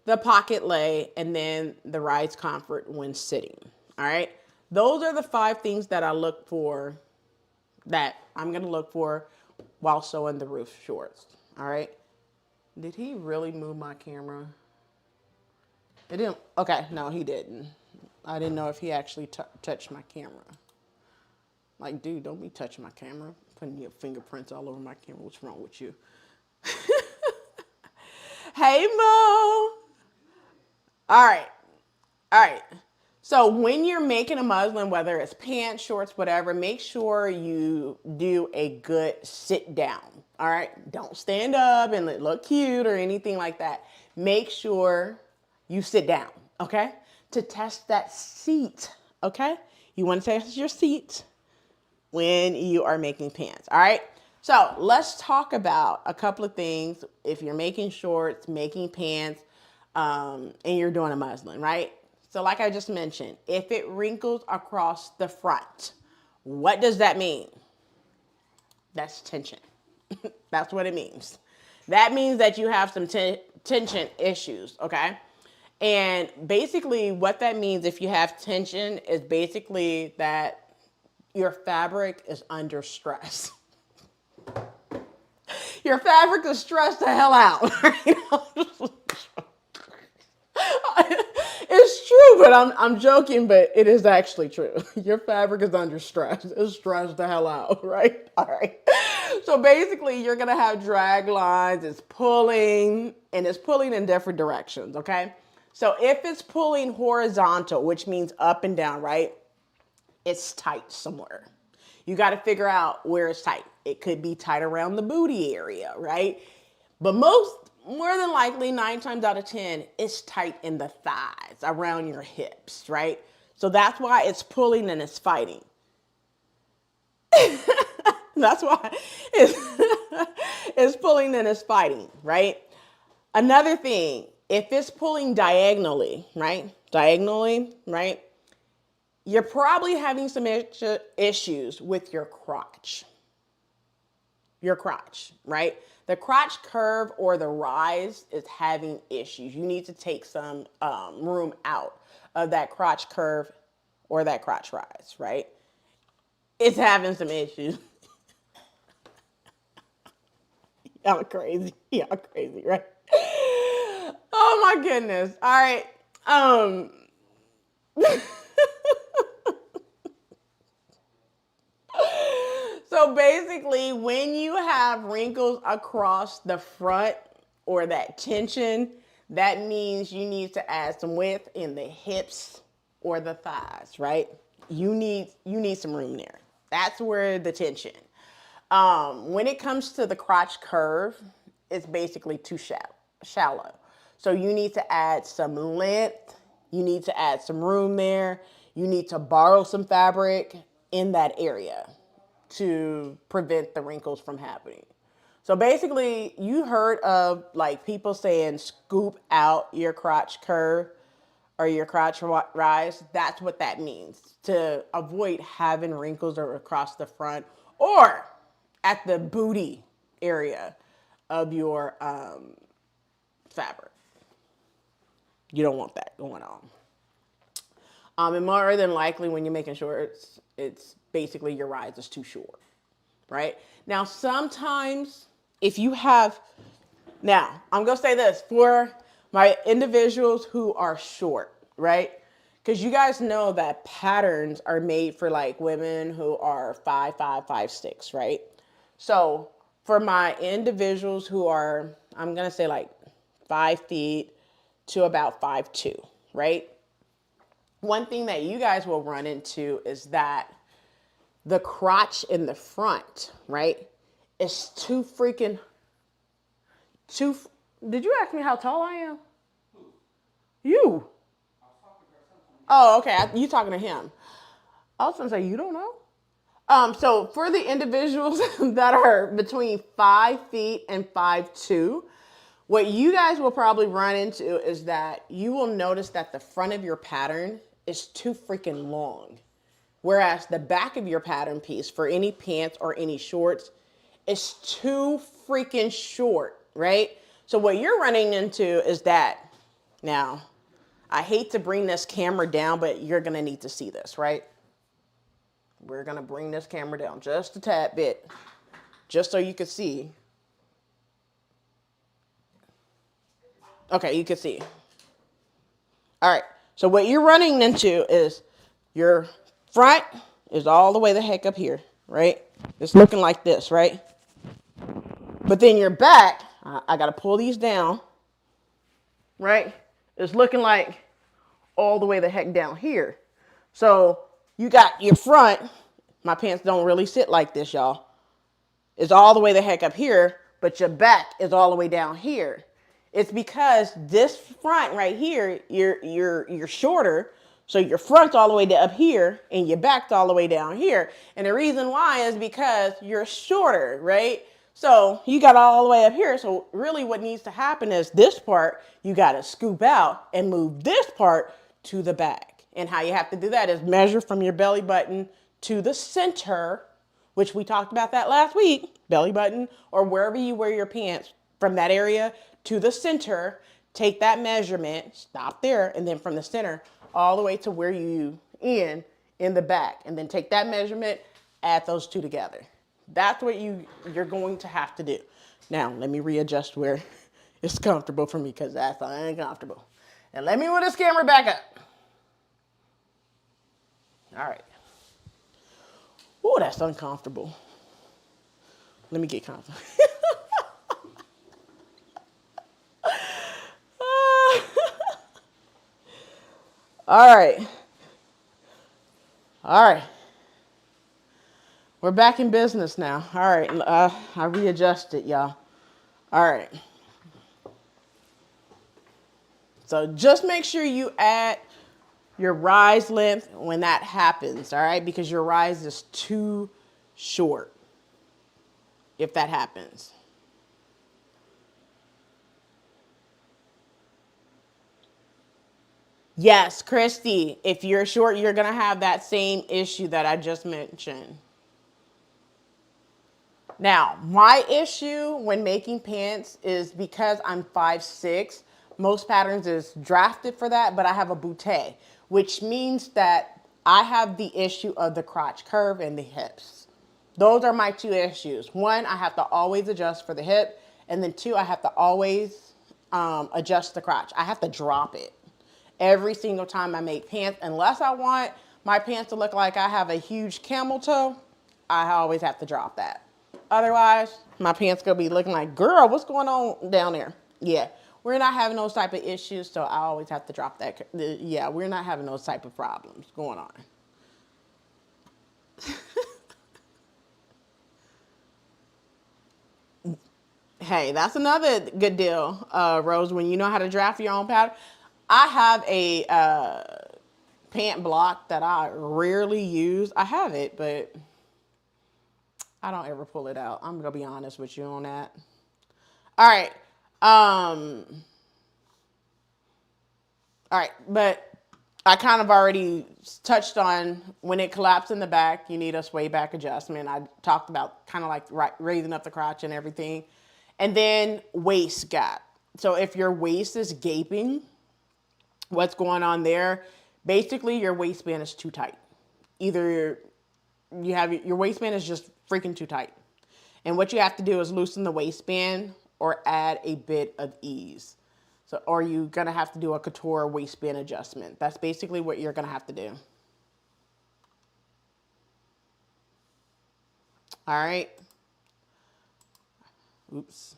The pocket lay and then the rise comfort when sitting. All right. Those are the 5 things that I look for, that I'm going to look for while sewing the roof shorts. All right. Did he really move my camera? It didn't. Okay. No, he didn't. I didn't know if he actually touched my camera. Like, dude, don't be touching my camera. Putting your fingerprints all over my camera. What's wrong with you? Hey, Mo. All right. All right. So when you're making a muslin, whether it's pants, shorts, whatever, make sure you do a good sit down. All right. Don't stand up and look cute or anything like that. Make sure you sit down. Okay. To test that seat. Okay. You want to test your seat when you are making pants. All right. So let's talk about a couple of things. If you're making shorts, making pants, and you're doing a muslin, right? So like I just mentioned, if it wrinkles across the front, what does that mean? That's tension. That's what it means. That means that you have some tension issues, okay? And basically what that means, if you have tension, is basically that your fabric is under stress. Your fabric is stressed the hell out. It's true, but I'm joking, but it is actually true. Your fabric is under stress. It's stressed the hell out, right? All right. So basically, you're going to have drag lines. It's pulling, and it's pulling in different directions, okay? So if it's pulling horizontal, which means up and down, right? it's tight somewhere. You got to figure out where it's tight. It could be tight around the booty area, right? But more than likely, 9 times out of 10, it's tight in the thighs, around your hips, right? So that's why it's pulling and it's fighting. That's why it's pulling and it's fighting, right? Another thing, if it's pulling diagonally, right? You're probably having some issues with your crotch. Right? The crotch curve or the rise is having issues. You need to take some room out of that crotch curve or that crotch rise, right? It's having some issues. Y'all crazy, right? Oh my goodness. All right. So basically, when you have wrinkles across the front or that tension, that means you need to add some width in the hips or the thighs, right? You need some room there. That's where the tension. When it comes to the crotch curve, it's basically too shallow. So you need to add some length. You need to add some room there. You need to borrow some fabric in that area to prevent the wrinkles from happening. So basically, you heard of like people saying scoop out your crotch curve or your crotch rise. That's what that means, to avoid having wrinkles across the front or at the booty area of your fabric. You don't want that going on. And more than likely, when you're making shorts, it's basically your rise is too short, right? Now, sometimes if you have, now I'm going to say this for my individuals who are short, right? Because you guys know that patterns are made for like women who are 5'5", 5'6", right? So for my individuals who are, I'm going to say like 5 feet to about 5'2", right? One thing that you guys will run into is that the crotch in the front, right, is too freaking, did you ask me how tall I am? You. Oh, okay, you talking to him. I was going to say, you don't know? So for the individuals that are between 5 feet and 5'2", what you guys will probably run into is that you will notice that the front of your pattern is too freaking long. Whereas the back of your pattern piece for any pants or any shorts is too freaking short, right? So what you're running into is that, now, I hate to bring this camera down, but you're going to need to see this, right? We're going to bring this camera down just a tad bit, just so you can see. Okay, you can see. All right, so what you're running into is your front is all the way the heck up here, right? It's looking like this, right? But then your back, I got to pull these down, right? It's looking like all the way the heck down here. So you got your front, my pants don't really sit like this, y'all. It's all the way the heck up here, but your back is all the way down here. It's because this front right here, you're shorter, so your front's all the way up here and your back's all the way down here. And the reason why is because you're shorter, right? So you got all the way up here. So really what needs to happen is this part, you got to scoop out and move this part to the back. And how you have to do that is measure from your belly button to the center, which we talked about that last week, belly button, or wherever you wear your pants, from that area to the center, take that measurement, stop there, and then from the center all the way to where you end in the back, and then take that measurement, add those two together. That's what you're going to have to do. Now, let me readjust where it's comfortable for me, because that's uncomfortable. And let me move this camera back up. All right. Oh, that's uncomfortable. Let me get comfortable. All right. All right. We're back in business now. All right, I readjusted, y'all. All right. So just make sure you add your rise length when that happens, all right? Because your rise is too short if that happens. Yes, Christy, if you're short, you're going to have that same issue that I just mentioned. Now, my issue when making pants is because I'm 5'6", most patterns is drafted for that, but I have a bootay, which means that I have the issue of the crotch curve and the hips. Those are my two issues. One, I have to always adjust for the hip, and then two, I have to always adjust the crotch. I have to drop it every single time I make pants. Unless I want my pants to look like I have a huge camel toe, I always have to drop that. Otherwise, my pants gonna be looking like, girl, what's going on down there? Yeah, we're not having those type of issues, so I always have to drop that. Yeah, we're not having those type of problems going on. Hey, that's another good deal, Rose, when you know how to draft your own pattern. I have a pant block that I rarely use. I have it, but I don't ever pull it out. I'm going to be honest with you on that. All right. All right, but I kind of already touched on when it collapses in the back, you need a sway back adjustment. I talked about kind of like raising up the crotch and everything. And then waist gap. So if your waist is gaping, what's going on there? Basically, your waistband is too tight. Either you have your waistband is just freaking too tight. And what you have to do is loosen the waistband or add a bit of ease. So, or you're going to have to do a couture waistband adjustment. That's basically what you're going to have to do. All right. Oops.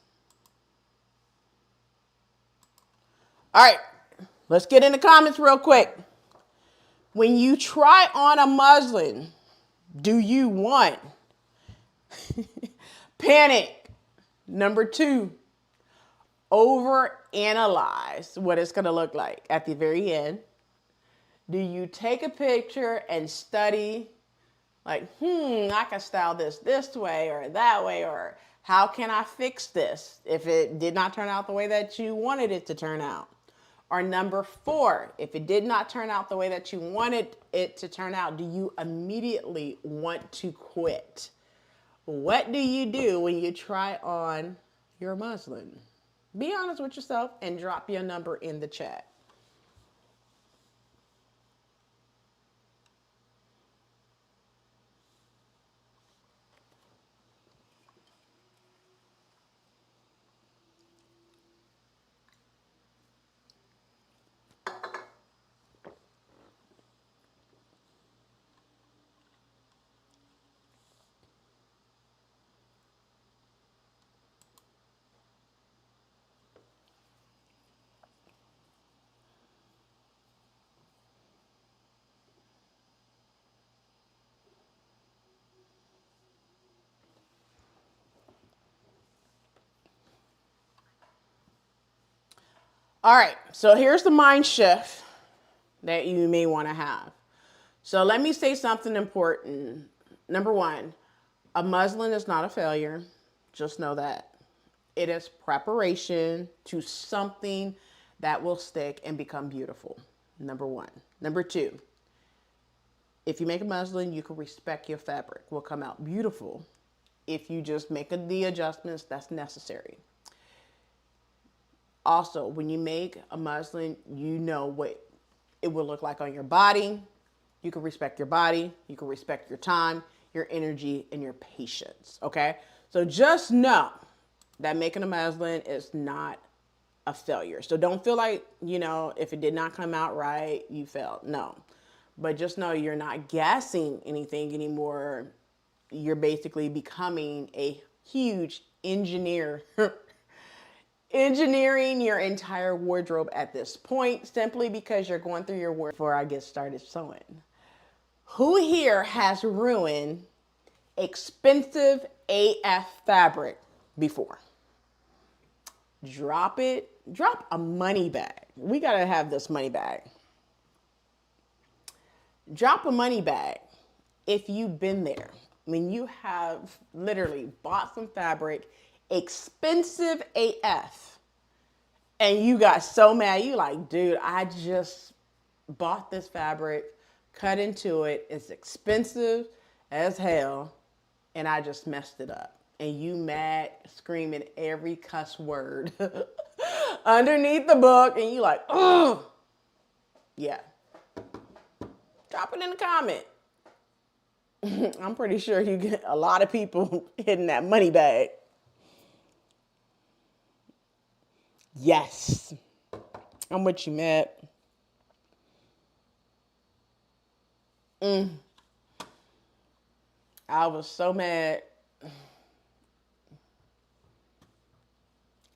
All right. Let's get in the comments real quick. When you try on a muslin, do you want panic? Number 2, overanalyze what it's going to look like at the very end. Do you take a picture and study like, I can style this way or that way, or how can I fix this if it did not turn out the way that you wanted it to turn out? Or number 4, if it did not turn out the way that you wanted it to turn out, do you immediately want to quit? What do you do when you try on your muslin? Be honest with yourself and drop your number in the chat. All right, so here's the mind shift that you may want to have. So let me say something important. Number 1, a muslin is not a failure. Just know that. It is preparation to something that will stick and become beautiful. Number 1. Number 2, if you make a muslin, you can respect your fabric. Will come out beautiful if you just make the adjustments that's necessary. Also, when you make a muslin, you know what it will look like on your body. You can respect your body. You can respect your time, your energy, and your patience, okay? So just know that making a muslin is not a failure. So don't feel like, if it did not come out right, you failed. No. But just know you're not guessing anything anymore. You're basically becoming a huge engineer engineering your entire wardrobe at this point, simply because you're going through your wardrobe. Before I get started sewing, who here has ruined expensive AF fabric before. Drop it. Drop a money bag. We got to have this money bag. Drop a money bag if you've been there. When you have literally bought some fabric, expensive AF, and you got so mad, you like, dude, I just bought this fabric, cut into it, it's expensive as hell, and I just messed it up. And you mad, screaming every cuss word underneath the book, and you like, ugh. Yeah. Drop it in the comment. I'm pretty sure you get a lot of people hitting that money bag. Yes. I'm with you, Matt. I was so mad.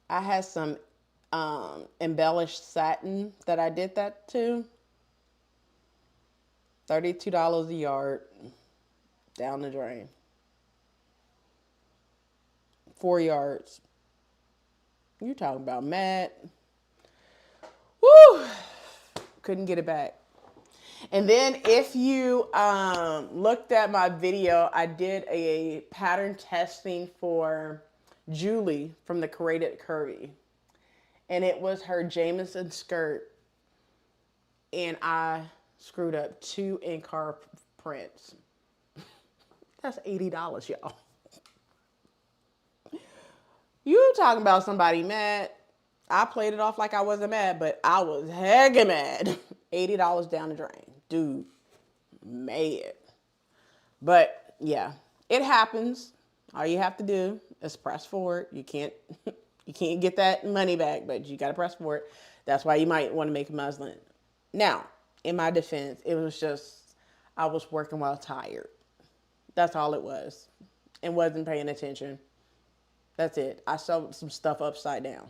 I had some embellished satin that I did that to. $32 a yard. Down the drain. 4 yards. You're talking about mad. Woo! Couldn't get it back. And then if you looked at my video, I did a pattern testing for Julie from the Created Curvy. And it was her Jameson skirt. And I screwed up 2 in-car prints. That's $80, y'all. You talking about somebody mad. I played it off like I wasn't mad, but I was heckin' mad. $80 down the drain. Dude, mad. But yeah, it happens. All you have to do is press forward. You can't get that money back, but you got to press forward. That's why you might want to make a muslin. Now, in my defense, it was just I was working while tired. That's all it was. And wasn't paying attention. That's it. I sewed some stuff upside down.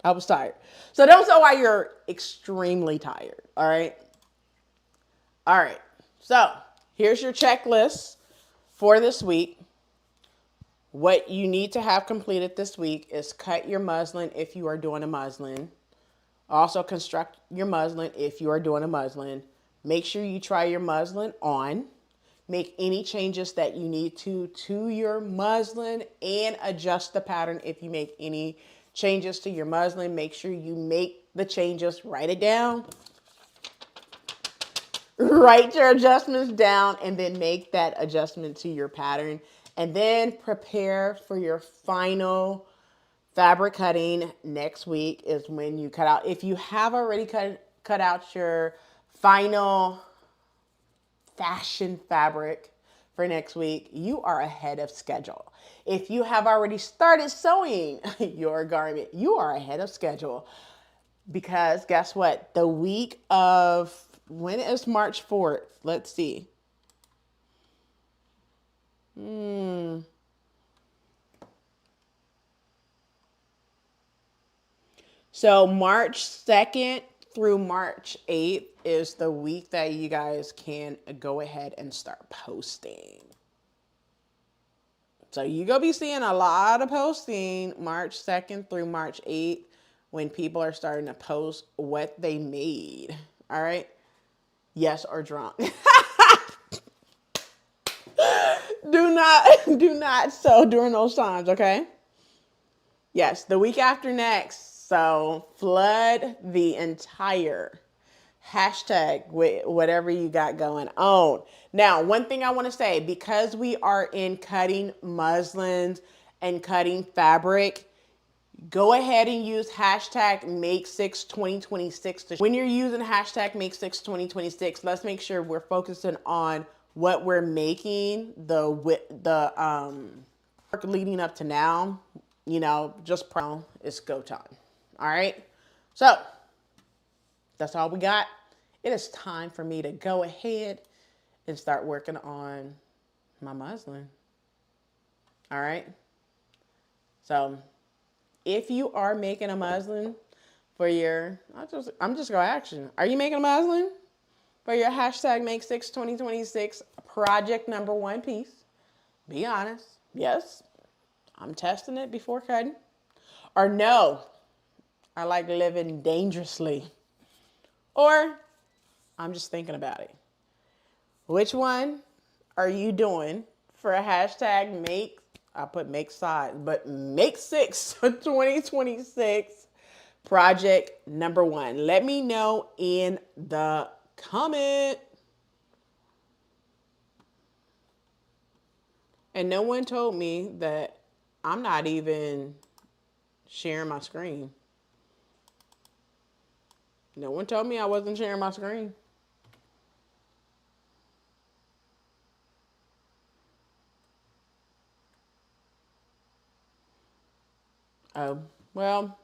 I was tired. So don't sew while you're extremely tired. All right. All right. So here's your checklist for this week. What you need to have completed this week is cut your muslin if you are doing a muslin. Also construct your muslin if you are doing a muslin. Make sure you try your muslin on. Make any changes that you need to your muslin and adjust the pattern if you make any changes to your muslin. Make sure you make the changes, write it down. Write your adjustments down and then make that adjustment to your pattern. And then prepare for your final fabric cutting. Next week is when you cut out. If you have already cut out your final fashion fabric for next week, you are ahead of schedule. If you have already started sewing your garment, you are ahead of schedule. Because guess what? The week of, when is March 4th? Let's see. So March 2nd through March 8th is the week that you guys can go ahead and start posting. So you're going to be seeing a lot of posting March 2nd through March 8th when people are starting to post what they made. All right? Yes, or drunk. Do not sew during those times, okay? Yes, the week after next. So flood the entire hashtag with whatever you got going on. Now, one thing I want to say, because we are in cutting muslins and cutting fabric, go ahead and use hashtag Make62026. When you're using hashtag Make62026, let's make sure we're focusing on what we're making, the work leading up to now. You know, just it's go time. All right. So that's all we got. It is time for me to go ahead and start working on my muslin. All right. So if you are making a muslin for your, I'm just going to ask you, are you making a muslin for your hashtag Make62026 project number 1 piece? Be honest. Yes, I'm testing it before cutting. Or no, I like living dangerously. Or I'm just thinking about it. Which one are you doing for a hashtag make, I put make side, but make 6 2026 project number 1? Let me know in the comment. And no one told me that I'm not even sharing my screen. No one told me I wasn't sharing my screen. Oh, well,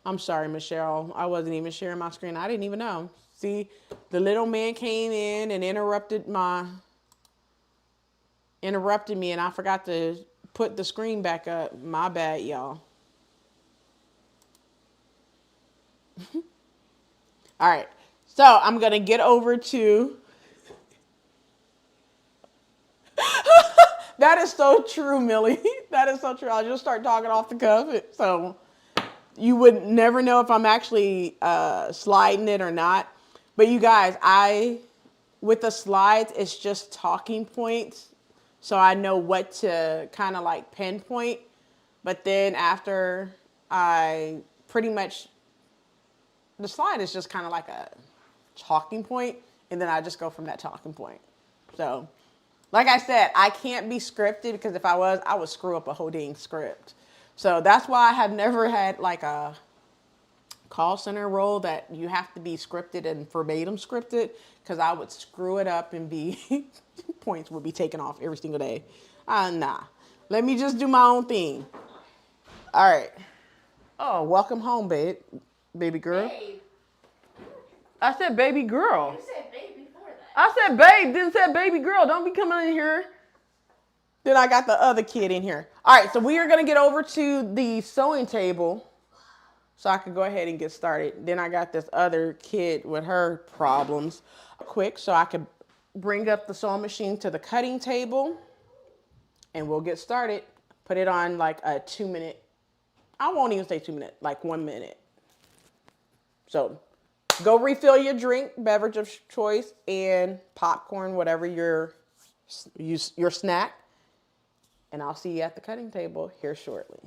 I'm sorry, Michelle. I wasn't even sharing my screen. I didn't even know. See, the little man came in and interrupted me, and I forgot to put the screen back up. My bad, y'all. All right, so I'm gonna get over to. That is so true, Millie. That is so true. I'll just start talking off the cuff, so you would never know if I'm actually sliding it or not. But you guys, with the slides, it's just talking points, so I know what to kind of like pinpoint. But then after I pretty much, the slide is just kind of like a talking point, and then I just go from that talking point. So, like I said, I can't be scripted, because if I was, I would screw up a whole dang script. So that's why I have never had like a call center role that you have to be scripted and verbatim scripted, because I would screw it up and be points would be taken off every single day. Nah, let me just do my own thing. All right. Oh, welcome home, baby girl. Babe. I said baby girl. You said babe before that. I said babe, didn't say baby girl. Don't be coming in here. Then I got the other kid in here. All right, so we are going to get over to the sewing table so I can go ahead and get started. Then I got this other kid with her problems. Quick, so I can bring up the sewing machine to the cutting table, and we'll get started. Put it on like a 2-minute. I won't even say 2 minutes, like 1 minute. So go refill your drink, beverage of choice, and popcorn, whatever your snack. And I'll see you at the cutting table here shortly.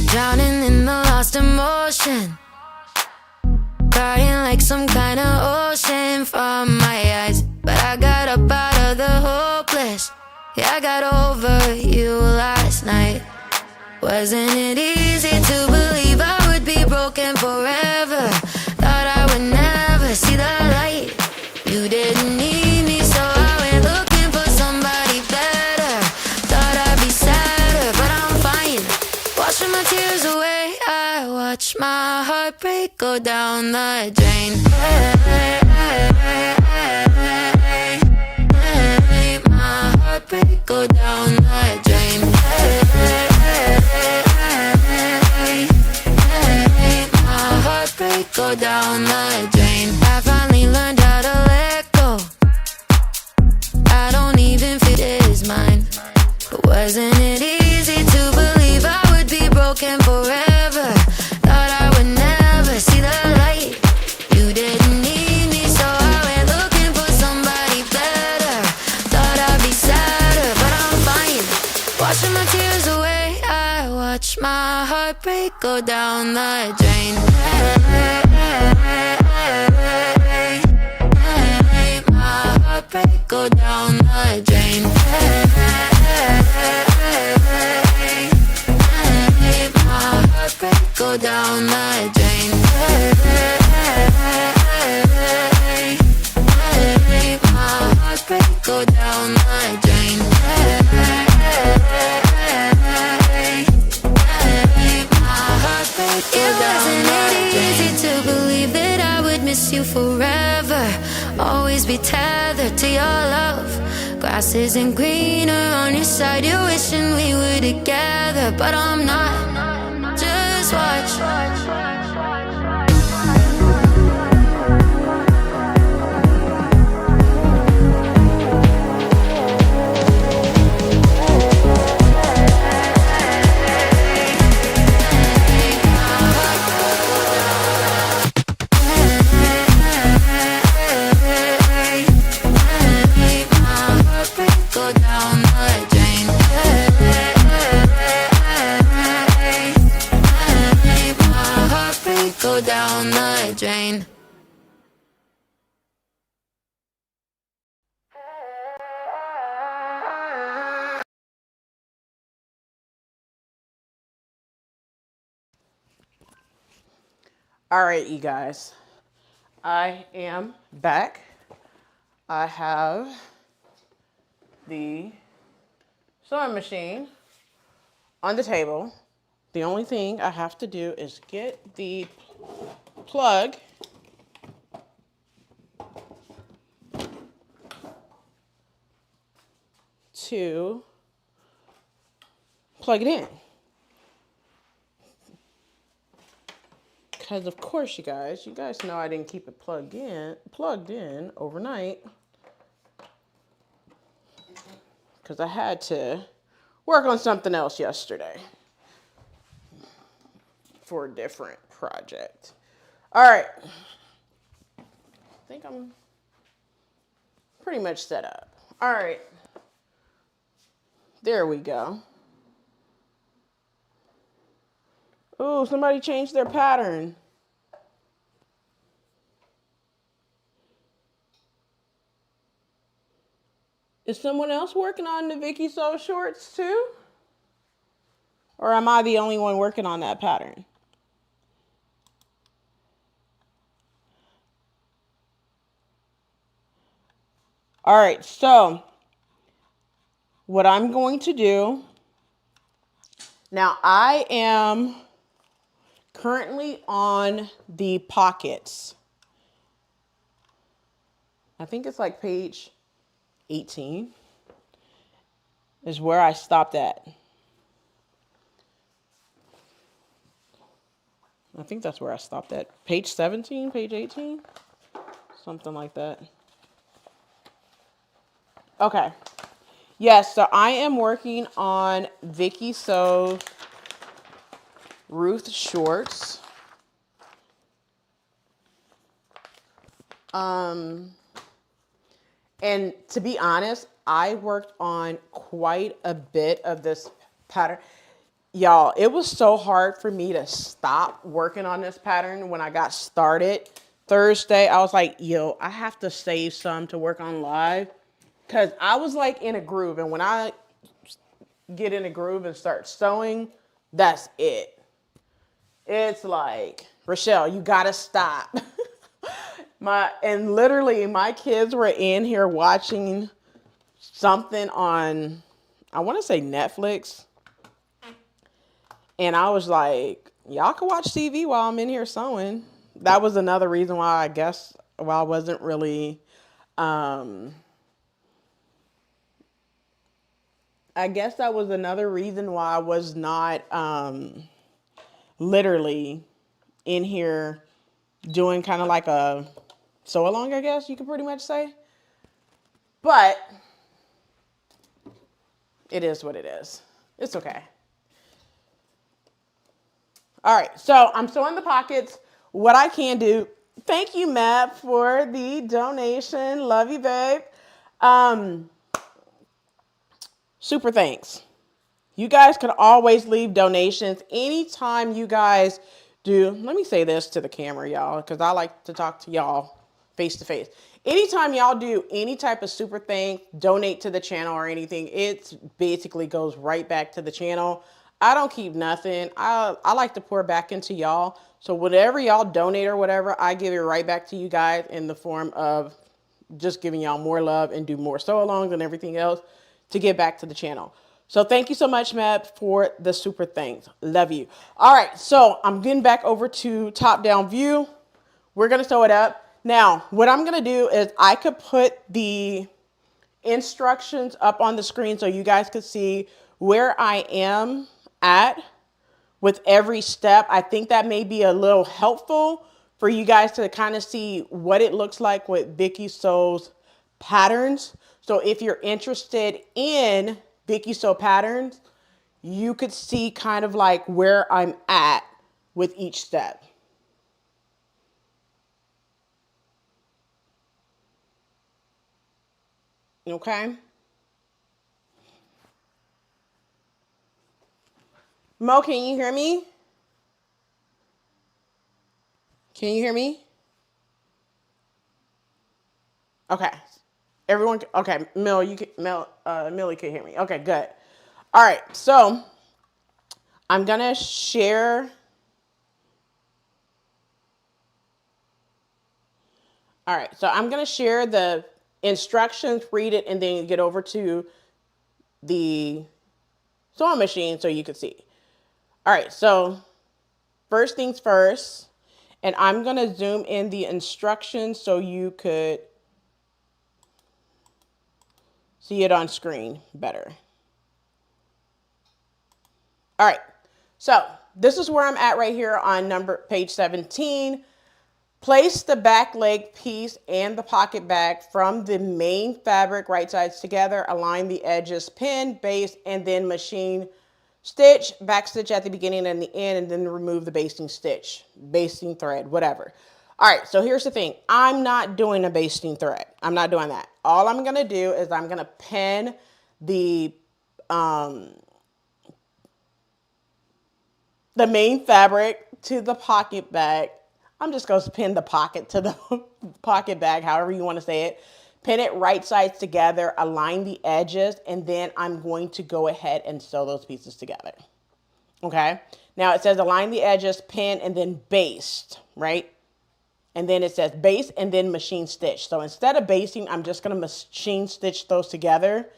Drowning in the lost emotion, crying like some kind of ocean from my eyes. But I got up out of the hopeless. Yeah, I got over you last night. Wasn't it easy to believe I would be broken forever? Thought I would never see the light. You didn't need me, so I went looking for somebody better. Thought I'd be sadder, but I'm fine. Washing my tears away, I watch my heartbreak go down the drain. My heartbreak go down the drain. My heartbreak go down the drain. I finally learned how to let go. I don't even feel it is mine. But wasn't it easy to believe I would be broken forever? Thought I would never see the light. You didn't need me, so I went looking for somebody better. Thought I'd be sadder, but I'm fine. Washing my tears away, I watch my heartbreak go down the drain. My heartbreak go down the drain. My heartbreak go down the drain. My heartbreak go down the drain. It wasn't easy to believe that I would miss you forever. Always be tethered to your love. Grass isn't greener on your side. You're wishing we were together, but I'm not. Just watch. All right, you guys. I am back. I have the sewing machine on the table. The only thing I have to do is get the plug to plug it in. Because of course, you guys know I didn't keep it plugged in overnight. Because I had to work on something else yesterday for a different project. All right. I think I'm pretty much set up. All right. There we go. Ooh, somebody changed their pattern. Is someone else working on the Vicky Sew shorts too? Or am I the only one working on that pattern? All right, so what I'm going to do, now I am currently on the pockets. I think it's like page 18 is where I stopped at. I think that's where I stopped at. Page 17, page 18, something like that. Okay. Yes, so I am working on Vicky Sew Ruth shorts. And to be honest, I worked on quite a bit of this pattern. Y'all, it was so hard for me to stop working on this pattern when I got started. Thursday, I was like, yo, I have to save some to work on live. Because I was like in a groove. And when I get in a groove and start sewing, that's it. It's like, Rochelle, you got to stop. And literally my kids were in here watching something on, I want to say Netflix. And I was like, y'all can watch TV while I'm in here sewing. That was another reason why I guess I wasn't really, I guess that was another reason why I was not literally in here doing kind of like a sew along, I guess you could pretty much say. But it is what it is. It's okay. All right, so I'm sewing the pockets. What I can do, thank you, Matt, for the donation. Love you, babe. Super thanks. You guys can always leave donations anytime you guys do. Let me say this to the camera, y'all, because I like to talk to y'all face to face. Anytime y'all do any type of super thanks, donate to the channel or anything, it basically goes right back to the channel. I don't keep nothing. I like to pour back into y'all. So whatever y'all donate or whatever, I give it right back to you guys in the form of just giving y'all more love and do more sew-alongs and everything else to get back to the channel. So thank you so much, Matt, for the super thanks. Love you. All right, so I'm getting back over to top-down view. We're going to sew it up. Now, what I'm going to do is I could put the instructions up on the screen so you guys could see where I am at with every step. I think that may be a little helpful for you guys to kind of see what it looks like with Vicky Sew's patterns. So if you're interested in Vicky Sew patterns, you could see kind of like where I'm at with each step. Okay? Mo, can you hear me? Can you hear me? Okay. Everyone, okay, Millie can hear me. Okay, good. All right, so I'm gonna share All right, so I'm gonna share the instructions, read it, and then get over to the sewing machine so you can see. All right, so first things first, and I'm gonna zoom in the instructions so you could see it on screen better. All right, so this is where I'm at right here on page 17. Place the back leg piece and the pocket bag from the main fabric right sides together. Align the edges, pin, base, and then machine stitch, back stitch at the beginning and the end, and then remove the basting stitch, basting thread, whatever. All right, so here's the thing. I'm not doing a basting thread. I'm not doing that. All I'm gonna do is I'm gonna pin the main fabric to the pocket bag. I'm just going to pin the pocket to the pocket bag, however you want to say it. Pin it right sides together, align the edges, and then I'm going to go ahead and sew those pieces together. Okay? Now it says align the edges, pin, and then baste, right? And then it says base and then machine stitch. So instead of basting, I'm just going to machine stitch those together,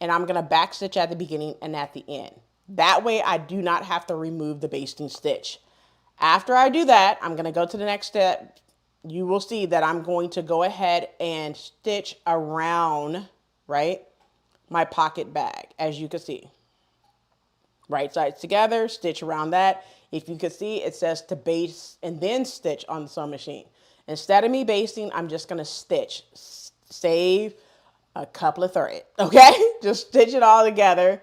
and I'm going to back stitch at the beginning and at the end. That way I do not have to remove the basting stitch. After I do that, I'm going to go to the next step. You will see that I'm going to go ahead and stitch around, right, my pocket bag, as you can see. Right sides together, stitch around that. If you can see, it says to base and then stitch on the sewing machine. Instead of me basting, I'm just going to stitch. Save a couple of thread, okay? Just stitch it all together.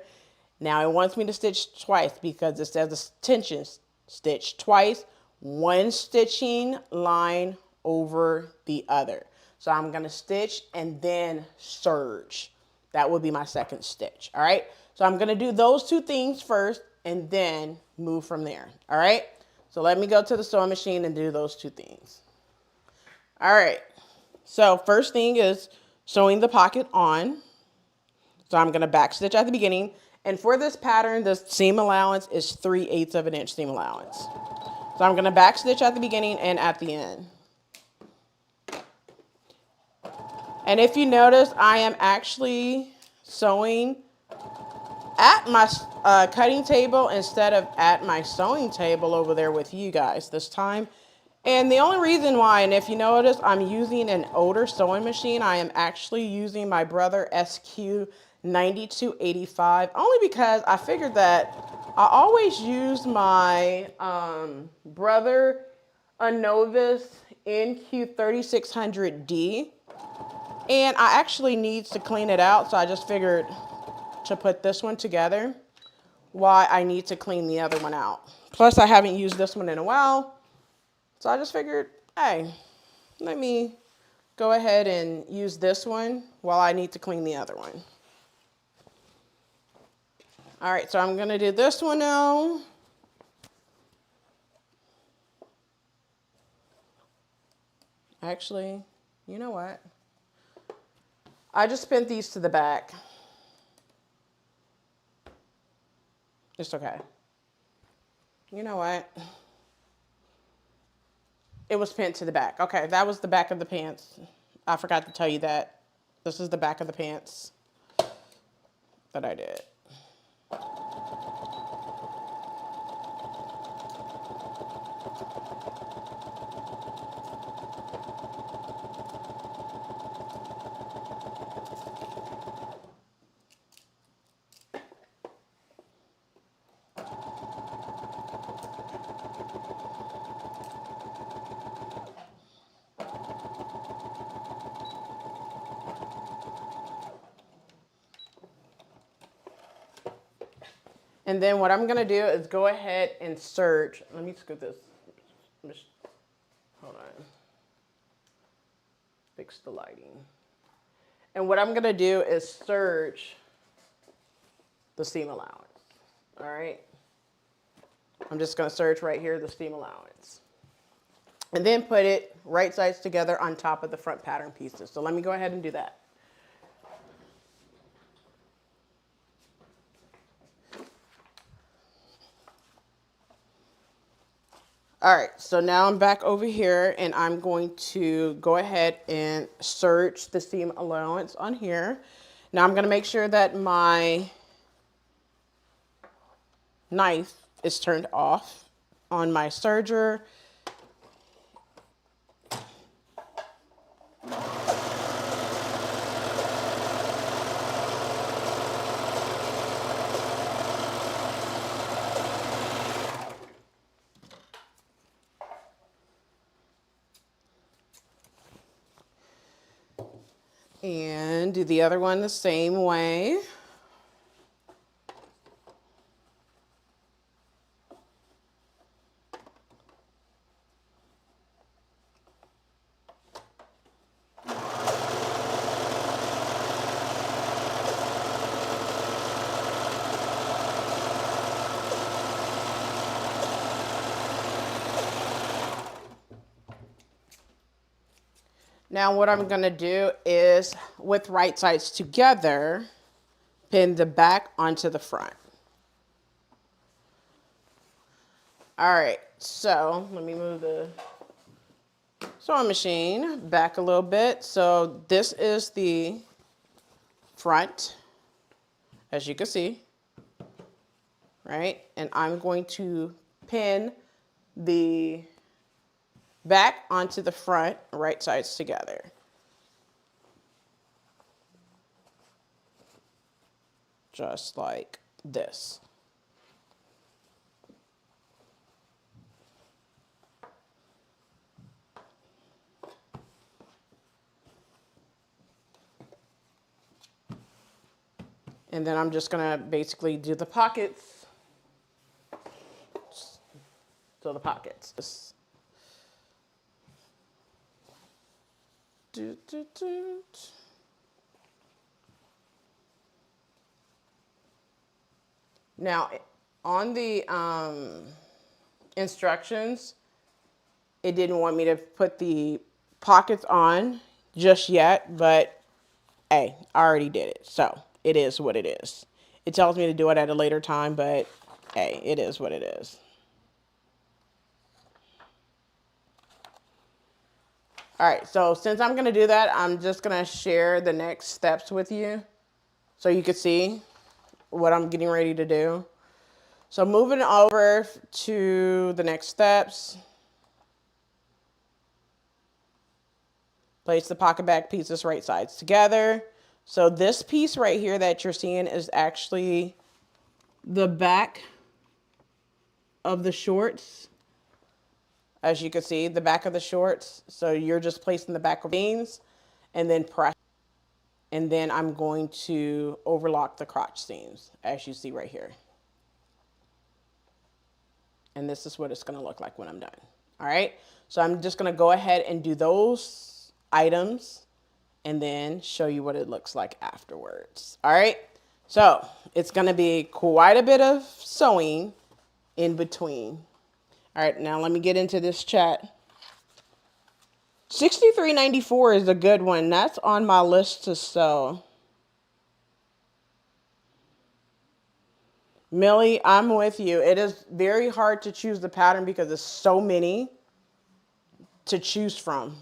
Now it wants me to stitch twice because it says the tension stitch twice, one stitching line over the other. So I'm going to stitch and then serge. That will be my second stitch. All right. So I'm going to do those two things first and then move from there. All right. So let me go to the sewing machine and do those two things. All right. So first thing is sewing the pocket on. So I'm going to back stitch at the beginning. And for this pattern, the seam allowance is 3/8 of an inch seam allowance. So I'm going to back stitch at the beginning and at the end. And if you notice, I am actually sewing at my cutting table instead of at my sewing table over there with you guys this time. And the only reason why, and if you notice, I'm using an older sewing machine. I am actually using my Brother SQ9285, only because I figured that I always use my Brother Anovis NQ3600D, and I actually need to clean it out, so I just figured to put this one together while I need to clean the other one out. Plus, I haven't used this one in a while. So I just figured, hey, let me go ahead and use this one while I need to clean the other one. All right, so I'm going to do this one now. Actually, you know what? I just pinned these to the back. It's okay. You know what? It was pinned to the back. Okay, that was the back of the pants. I forgot to tell you that. This is the back of the pants that I did. And then what I'm going to do is go ahead and serge. Let me scoot this. Hold on. Fix the lighting. And what I'm going to do is serge the seam allowance. All right. I'm just going to serge right here the seam allowance. And then put it right sides together on top of the front pattern pieces. So let me go ahead and do that. All right, so now I'm back over here and I'm going to go ahead and search the seam allowance on here. Now I'm gonna make sure that my knife is turned off on my serger. And do the other one the same way. Now what I'm gonna do is, with right sides together, pin the back onto the front. All right, so let me move the sewing machine back a little bit. So this is the front, as you can see, right? And I'm going to pin the back onto the front, right sides together. Just like this. And then I'm just gonna basically do the pockets. So the pockets. Now, on the instructions, it didn't want me to put the pockets on just yet, but hey, I already did it. So it is what it is. It tells me to do it at a later time, but hey, it is what it is. All right, so since I'm gonna do that, I'm just gonna share the next steps with you so you can see what I'm getting ready to do. So moving over to the next steps, place the pocket back pieces right sides together. So this piece right here that you're seeing is actually the back of the shorts. As you can see, the back of the shorts. So you're just placing the back of jeans and then press. And then I'm going to overlock the crotch seams, as you see right here. And this is what it's gonna look like when I'm done. All right, so I'm just gonna go ahead and do those items and then show you what it looks like afterwards. All right, so it's gonna be quite a bit of sewing in between. All right, now let me get into this chat. 63.94 is a good one. That's on my list to sew. Millie, I'm with you. It is very hard to choose the pattern because there's so many to choose from.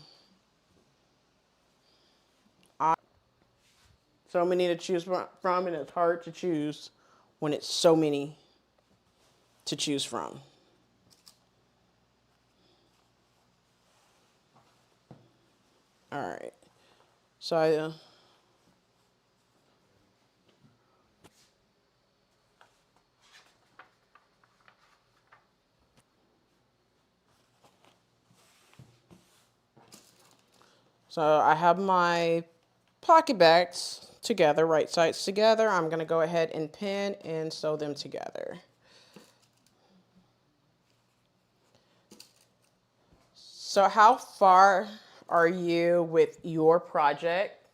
So many to choose from, and it's hard to choose when it's so many to choose from. All right. So I have my pocket bags together, right sides together. I'm going to go ahead and pin and sew them together. So how far are you with your project?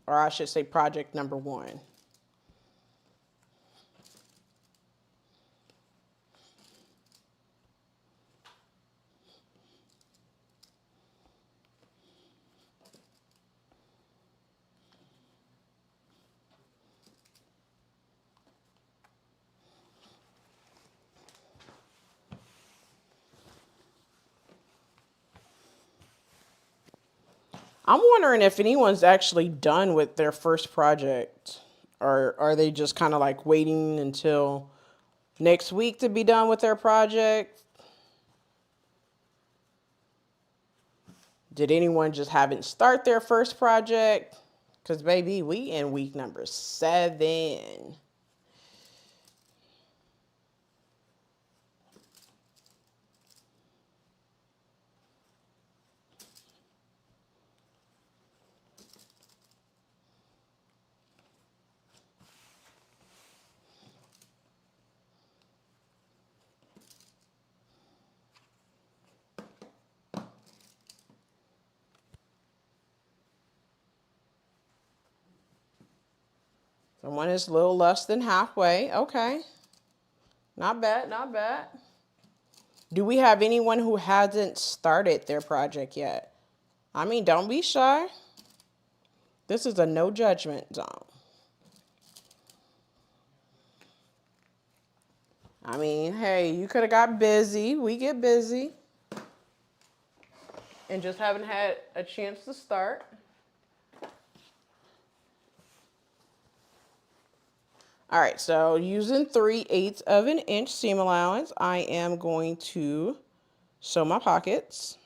Or I should say project number 1. I'm wondering if anyone's actually done with their first project, or are they just kind of like waiting until next week to be done with their project? Did anyone just haven't start their first project? Because baby, we in week number 7. Someone is a little less than halfway. Okay. Not bad, not bad. Do we have anyone who hasn't started their project yet? I mean, don't be shy. This is a no judgment zone. I mean, hey, you could have got busy. We get busy. And just haven't had a chance to start. All right, so using 3/8 of an inch seam allowance, I am going to sew my pockets.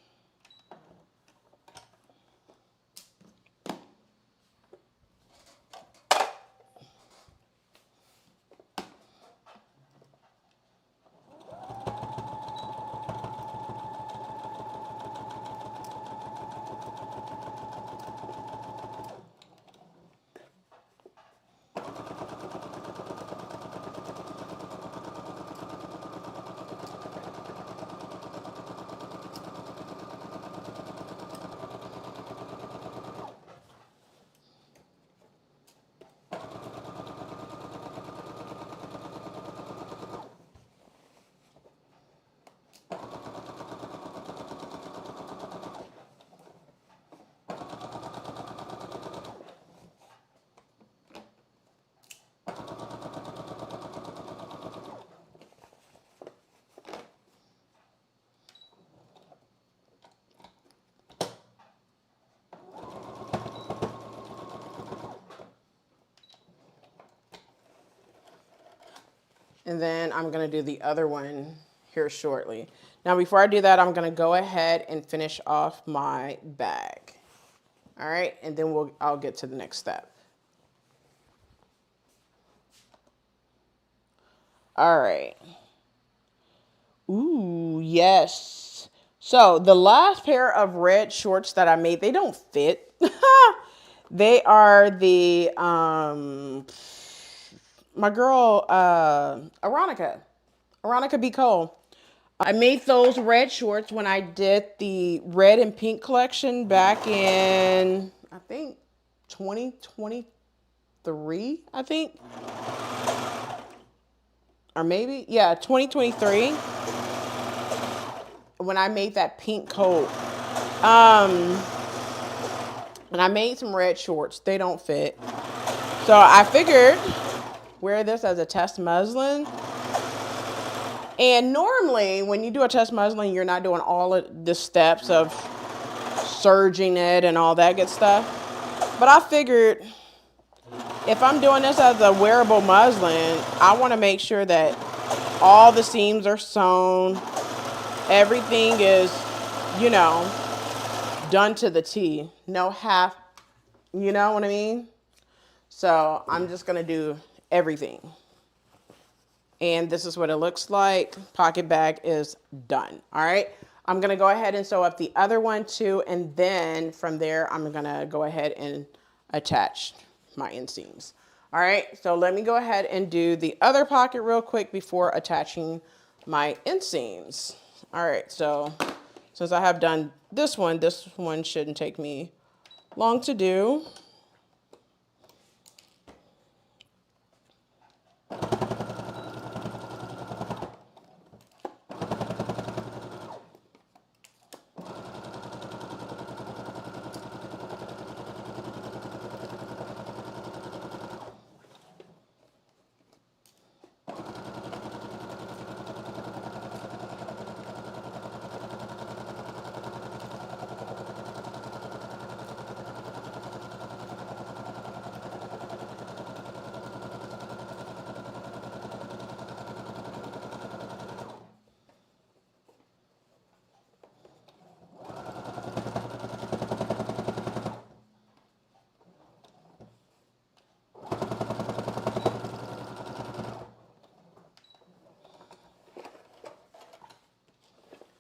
And then I'm going to do the other one here shortly. Now, before I do that, I'm going to go ahead and finish off my bag. All right, and then I'll get to the next step. All right. Ooh, yes. So the last pair of red shorts that I made, they don't fit. They are the my girl, Aronica B. Cole. I made those red shorts when I did the red and pink collection back in, I think, 2023, I think. Or maybe, yeah, 2023. When I made that pink coat. And I made some red shorts. They don't fit. So I figured wear this as a test muslin. And normally when you do a test muslin, you're not doing all of the steps of serging it and all that good stuff. But I figured if I'm doing this as a wearable muslin, I want to make sure that all the seams are sewn. Everything is, you know, done to the T. No half, you know what I mean? So I'm just going to do everything. And this is what it looks like. Pocket bag is done. All right. I'm going to go ahead and sew up the other one too. And then from there, I'm going to go ahead and attach my inseams. All right. So let me go ahead and do the other pocket real quick before attaching my inseams. All right. So since I have done this one shouldn't take me long to do.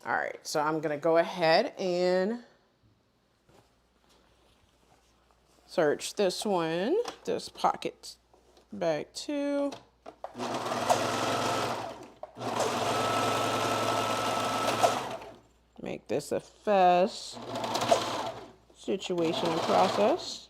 All right, so I'm gonna go ahead and search this one, this pocket bag 2. Make this a fast situation and process.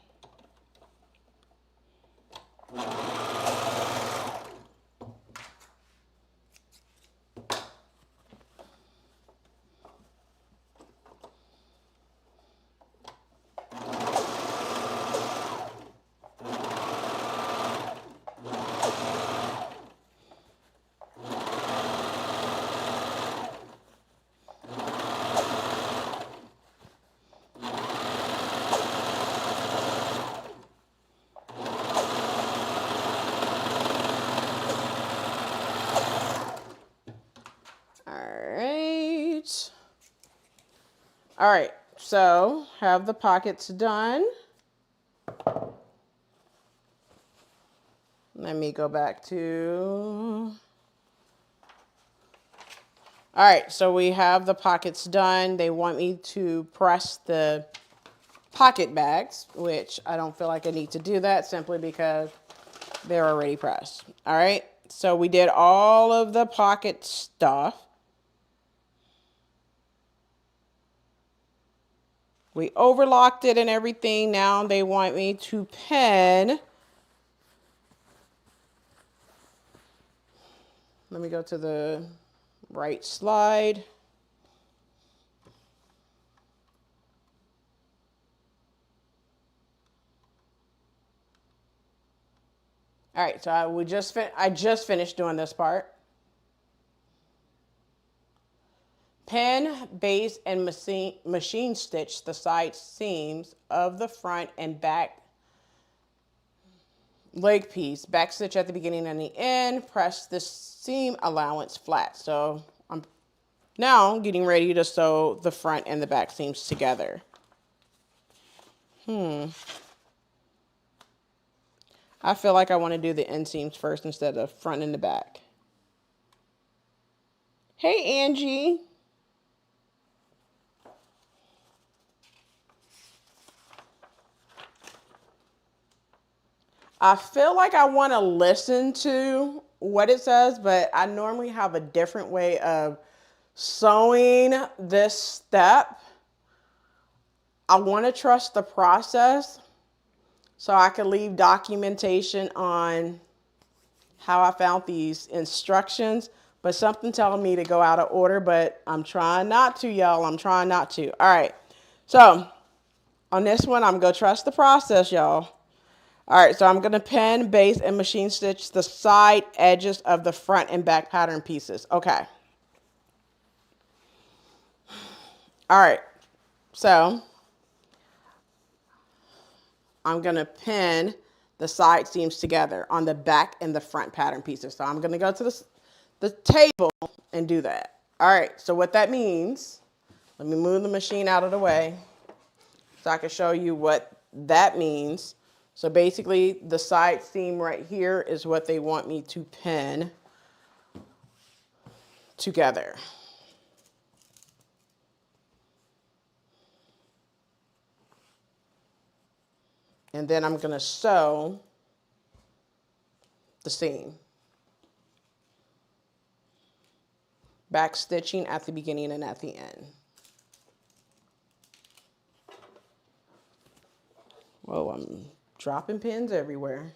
All right, so have the pockets done. Let me go back to, all right, so we have the pockets done. They want me to press the pocket bags, which I don't feel like I need to do that simply because they're already pressed. All right, so we did all of the pocket stuff. We overlocked it and everything. Now they want me to pin. Let me go to the right slide. All right, so I just finished doing this part. Pin, base, and machine stitch the side seams of the front and back leg piece. Back stitch at the beginning and the end. Press the seam allowance flat. So I'm now getting ready to sew the front and the back seams together. I feel like I want to do the end seams first instead of front and the back. Hey, Angie. I feel like I want to listen to what it says, but I normally have a different way of sewing this step. I want to trust the process so I can leave documentation on how I found these instructions, but something telling me to go out of order, but I'm trying not to, y'all. I'm trying not to. All right. So on this one, I'm going to trust the process, y'all. All right, so I'm going to pin, base, and machine stitch the side edges of the front and back pattern pieces. Okay. All right, so I'm going to pin the side seams together on the back and the front pattern pieces. So I'm going to go to the table and do that. All right, so what that means, let me move the machine out of the way so I can show you what that means. So basically, the side seam right here is what they want me to pin together. And then I'm going to sew the seam. Back stitching at the beginning and at the end. Whoa, I'm dropping pins everywhere.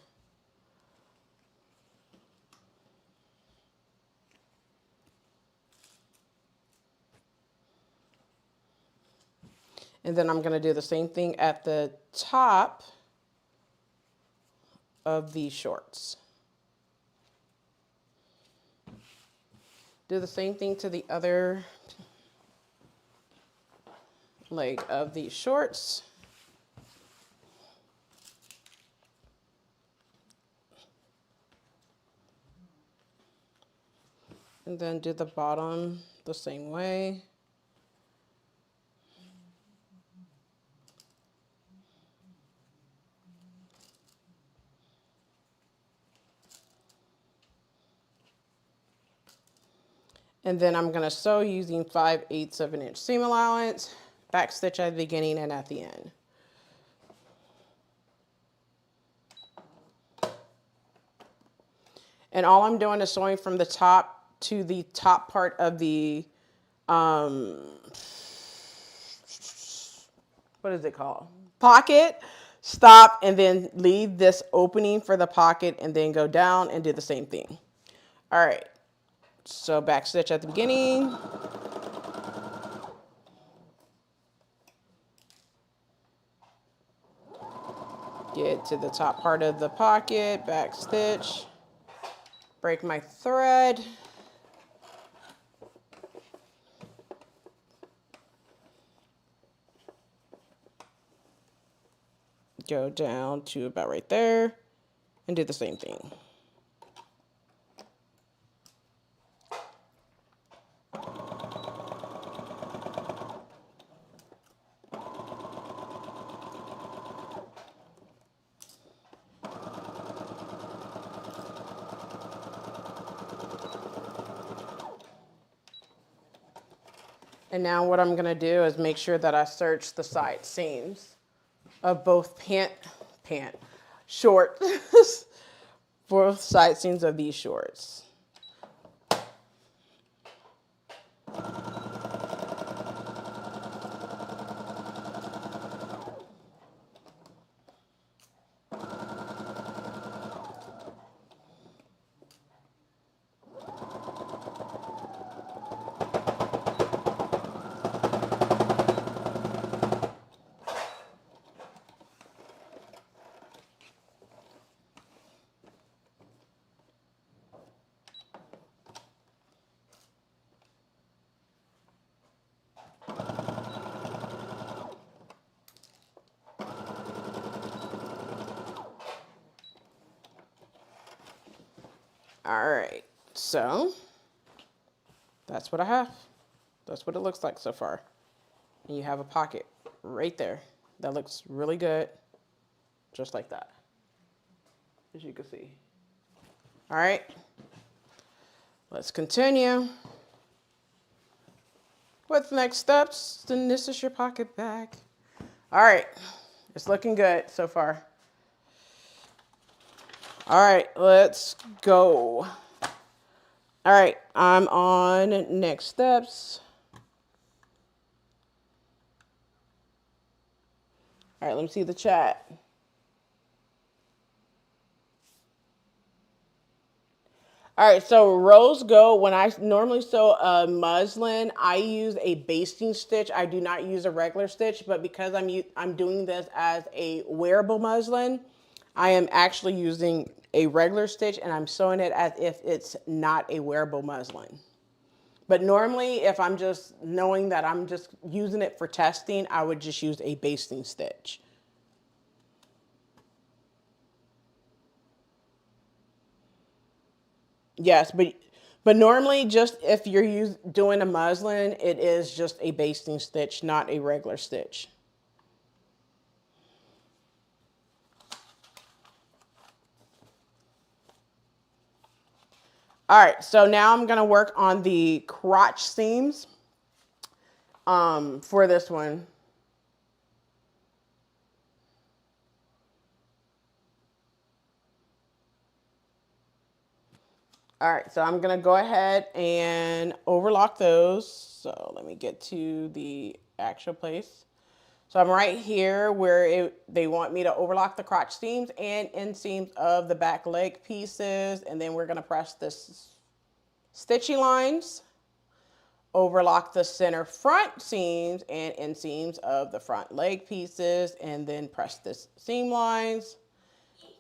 And then I'm going to do the same thing at the top of these shorts. Do the same thing to the other leg of these shorts. And then do the bottom the same way. And then I'm going to sew using 5/8 of an inch seam allowance, back stitch at the beginning and at the end. And all I'm doing is sewing from the top to the top part of the, what is it called? Pocket. Stop and then leave this opening for the pocket and then go down and do the same thing. All right. So back stitch at the beginning. Get to the top part of the pocket, back stitch. Break my thread. Go down to about right there and do the same thing. And now what I'm gonna do is make sure that I search the side seams of both shorts, both side seams of these shorts. All right, so that's what I have. That's what it looks like so far. And you have a pocket right there. That looks really good, just like that, as you can see. All right, let's continue with next steps. Then this is your pocket back. All right, it's looking good so far. All right, let's go. All right, I'm on next steps. All right, let me see the chat. All right, so rose gold, when I normally sew a muslin, I use a basting stitch. I do not use a regular stitch, but because I'm doing this as a wearable muslin, I am actually using a regular stitch and I'm sewing it as if it's not a wearable muslin. But normally, if I'm just knowing that I'm just using it for testing, I would just use a basting stitch. Yes, but normally, just if you're doing a muslin, it is just a basting stitch, not a regular stitch. All right, so now I'm gonna work on the crotch seams for this one. All right, so I'm gonna go ahead and overlock those. So let me get to the actual place. So I'm right here where they want me to overlock the crotch seams and inseams of the back leg pieces. And then we're gonna press this stitchy lines, overlock the center front seams and inseams of the front leg pieces, and then press this seam lines.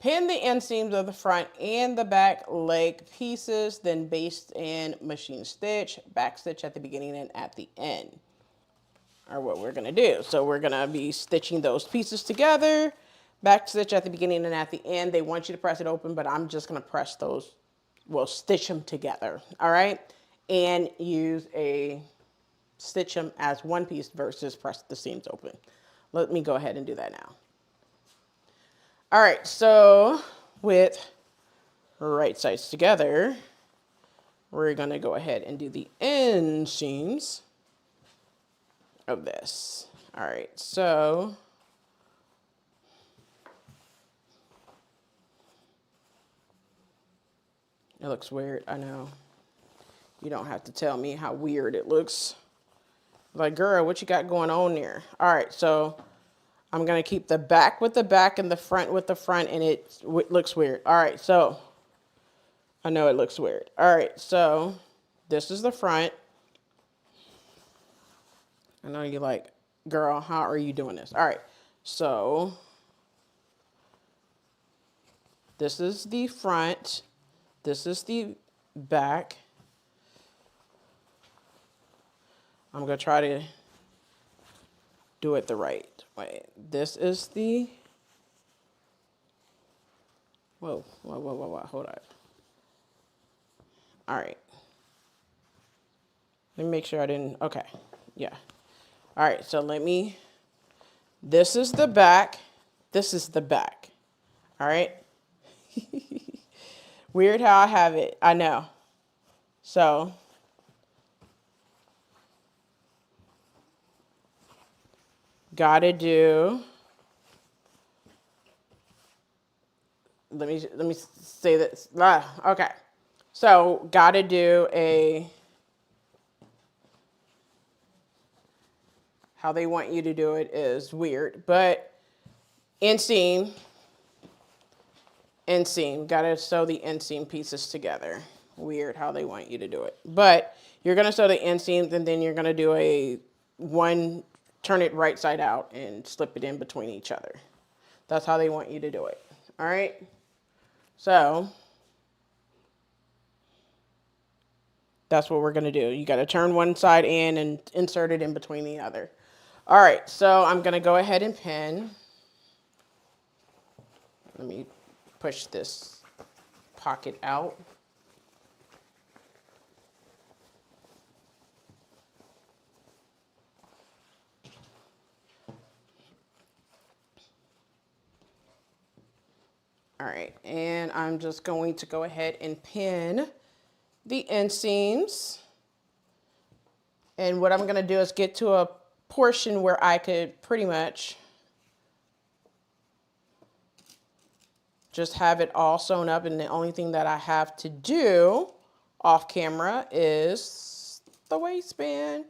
Pin the inseams of the front and the back leg pieces, then baste and machine stitch, back stitch at the beginning and at the end are what we're gonna do. So we're gonna be stitching those pieces together, back stitch at the beginning and at the end. They want you to press it open, but I'm just gonna press those, well, stitch them together, all right? And use a stitch them as one piece versus press the seams open. Let me go ahead and do that now. All right, so with right sides together, we're going to go ahead and do the inseams of this. All right, so it looks weird, I know. You don't have to tell me how weird it looks. Like, girl, what you got going on there? All right, so I'm going to keep the back with the back and the front with the front, and it looks weird. All right, so I know it looks weird. All right, so this is the front. I know you're like, girl, how are you doing this? All right, so this is the front. This is the back. I'm going to try to do it the right way. This is the, whoa, hold on. All right. Let me make sure I didn't, okay, yeah. All right, so this is the back, this is the back, all right? Weird how I have it, I know. So, gotta do, let me say this, okay. So, gotta do how they want you to do it is weird, but inseam, gotta sew the inseam pieces together. Weird how they want you to do it. But you're gonna sew the inseams and then you're gonna do turn it right side out and slip it in between each other. That's how they want you to do it, all right? So, that's what we're gonna do. You gotta turn one side in and insert it in between the other. All right, so I'm gonna go ahead and pin. Let me push this pocket out. All right, and I'm just going to go ahead and pin the inseams. And what I'm gonna do is get to a portion where I could pretty much just have it all sewn up, and the only thing that I have to do off camera is the waistband.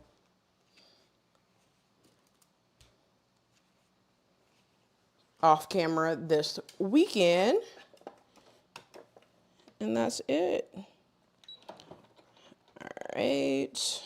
Off camera this weekend, and that's it. All right.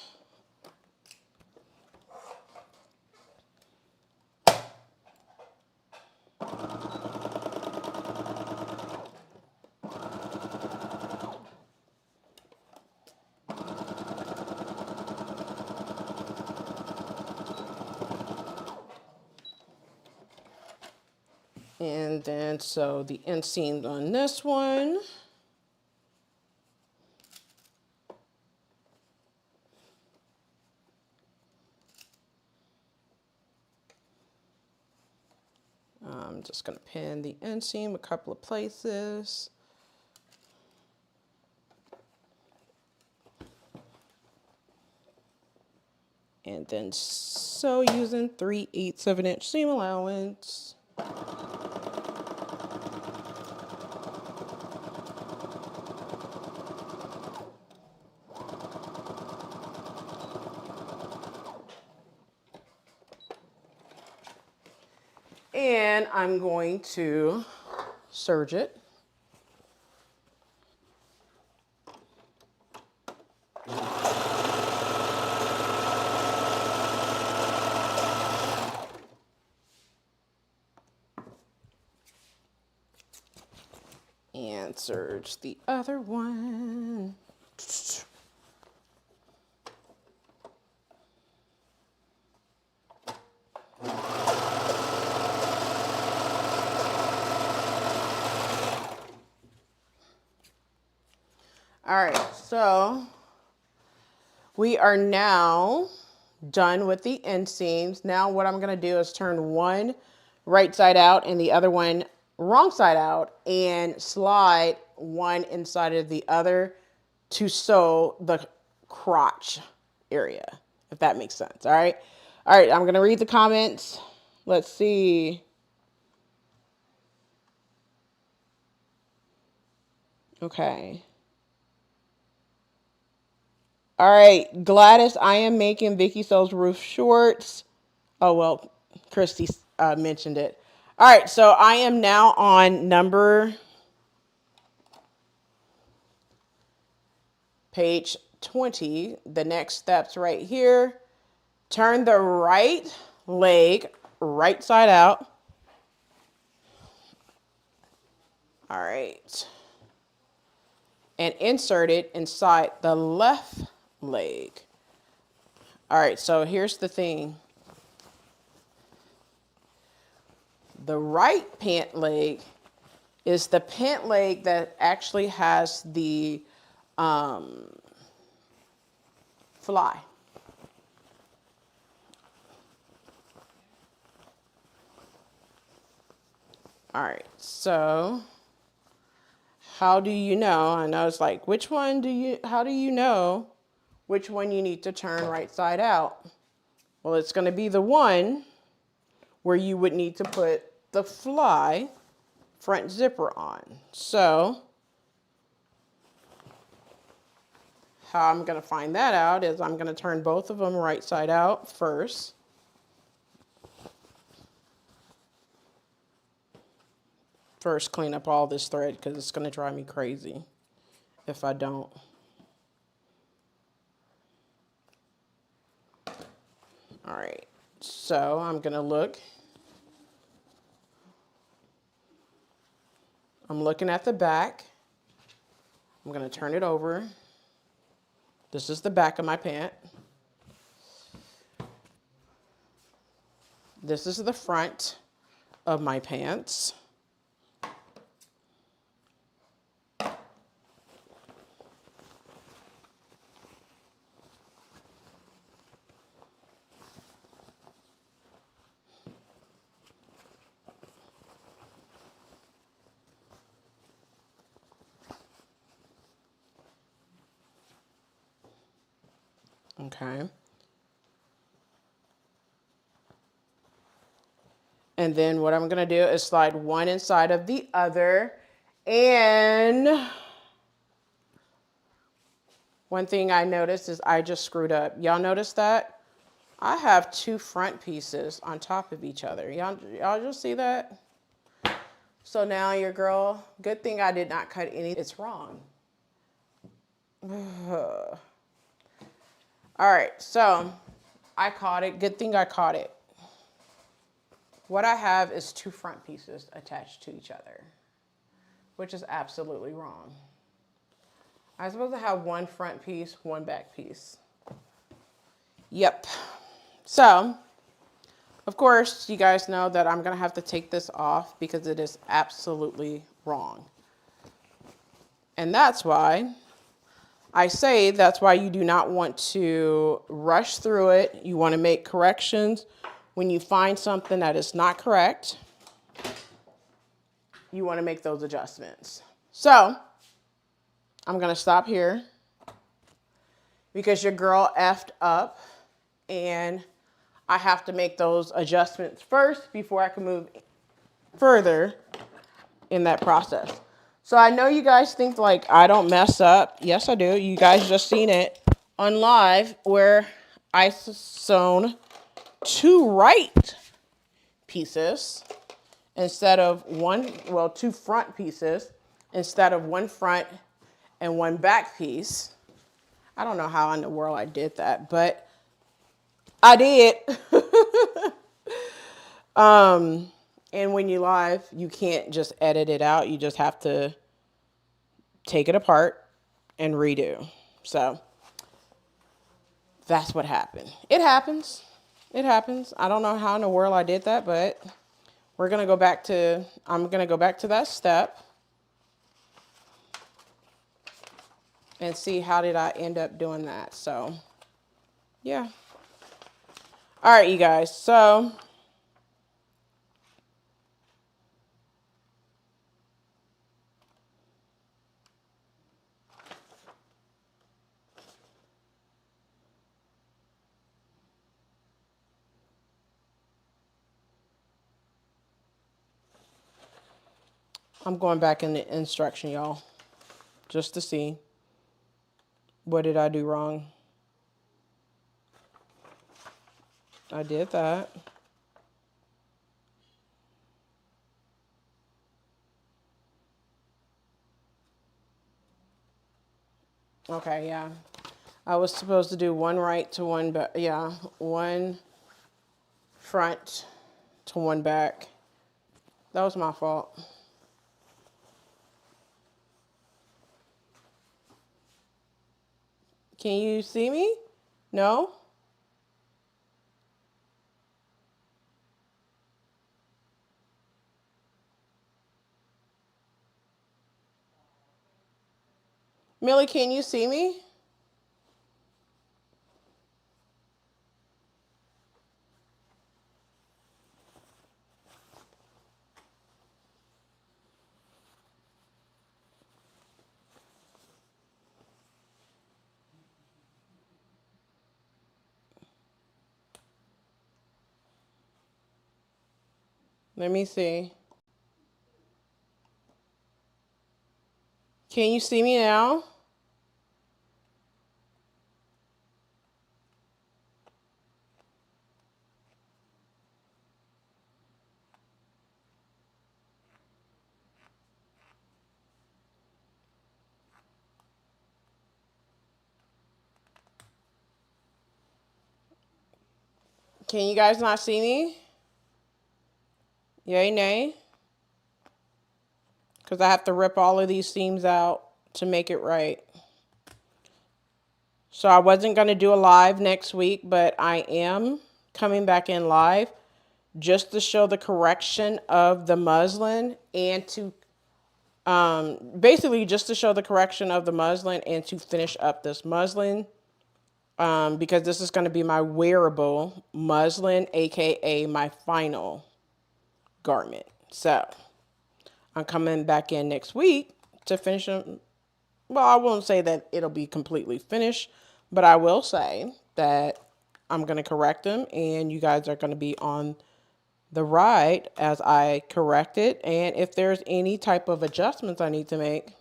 And then sew the inseam on this one. I'm just going to pin the inseam a couple of places. And then sew using 3/8 of an inch seam allowance. And I'm going to serge it. And serge the other one. All right, so we are now done with the inseams. Now what I'm gonna do is turn one right side out and the other one wrong side out and slide one inside of the other to sew the crotch area, if that makes sense. All right. All right. I'm going to read the comments. Let's see. Okay. All right. Gladys, I am making Vicky Sews Roof shorts. Oh, well, Christy mentioned it. All right. So I am now on page 20. The next steps right here. Turn the right leg right side out. All right. And insert it inside the left leg. All right, so here's the thing. The right pant leg is the pant leg that actually has the fly. All right, so how do you know? I know it's like, how do you know which one you need to turn right side out? Well, it's going to be the one where you would need to put the fly front zipper on. So how I'm going to find that out is I'm going to turn both of them right side out first. First, clean up all this thread because it's going to drive me crazy if I don't. All right, so I'm going to look. I'm looking at the back. I'm going to turn it over. This is the back of my pant. This is the front of my pants. Okay. And then what I'm going to do is slide one inside of the other. And one thing I noticed is I just screwed up. Y'all notice that? I have two front pieces on top of each other. Y'all just see that? So now your girl, good thing I did not cut any. It's wrong. All right, so I caught it. Good thing I caught it. What I have is two front pieces attached to each other, which is absolutely wrong. I'm supposed to have one front piece, one back piece. Yep. So, of course, you guys know that I'm going to have to take this off because it is absolutely wrong. And that's why I say that's why you do not want to rush through it. You want to make corrections. When you find something that is not correct, you want to make those adjustments. So, I'm going to stop here because your girl effed up and I have to make those adjustments first before I can move further in that process. So I know you guys think like I don't mess up. Yes, I do. You guys just seen it on live where I sewn two right pieces instead of two front pieces instead of one front and one back piece. I don't know how in the world I did that, but I did. And when you live, you can't just edit it out. You just have to take it apart and redo. So that's what happened. It happens. It happens. I don't know how in the world I did that, but I'm going to go back to that step and see how did I end up doing that. So, yeah. All right, you guys. So, I'm going back in the instruction, y'all, just to see what did I do wrong. I did that. Okay, yeah. I was supposed to do one right to one back. Yeah, one front to one back. That was my fault. Can you see me? No? Millie, can you see me? Let me see. Can you see me now? Can you guys not see me? Yay, nay? Because I have to rip all of these seams out to make it right. So I wasn't going to do a live next week, but I am coming back in live just to show the correction of the muslin and to basically just to show the correction of the muslin and to finish up this muslin because this is going to be my wearable muslin, aka my final garment. So I'm coming back in next week to finish them. Well, I won't say that it'll be completely finished, but I will say that I'm going to correct them and you guys are going to be on the ride as I correct it. And if there's any type of adjustments I need to make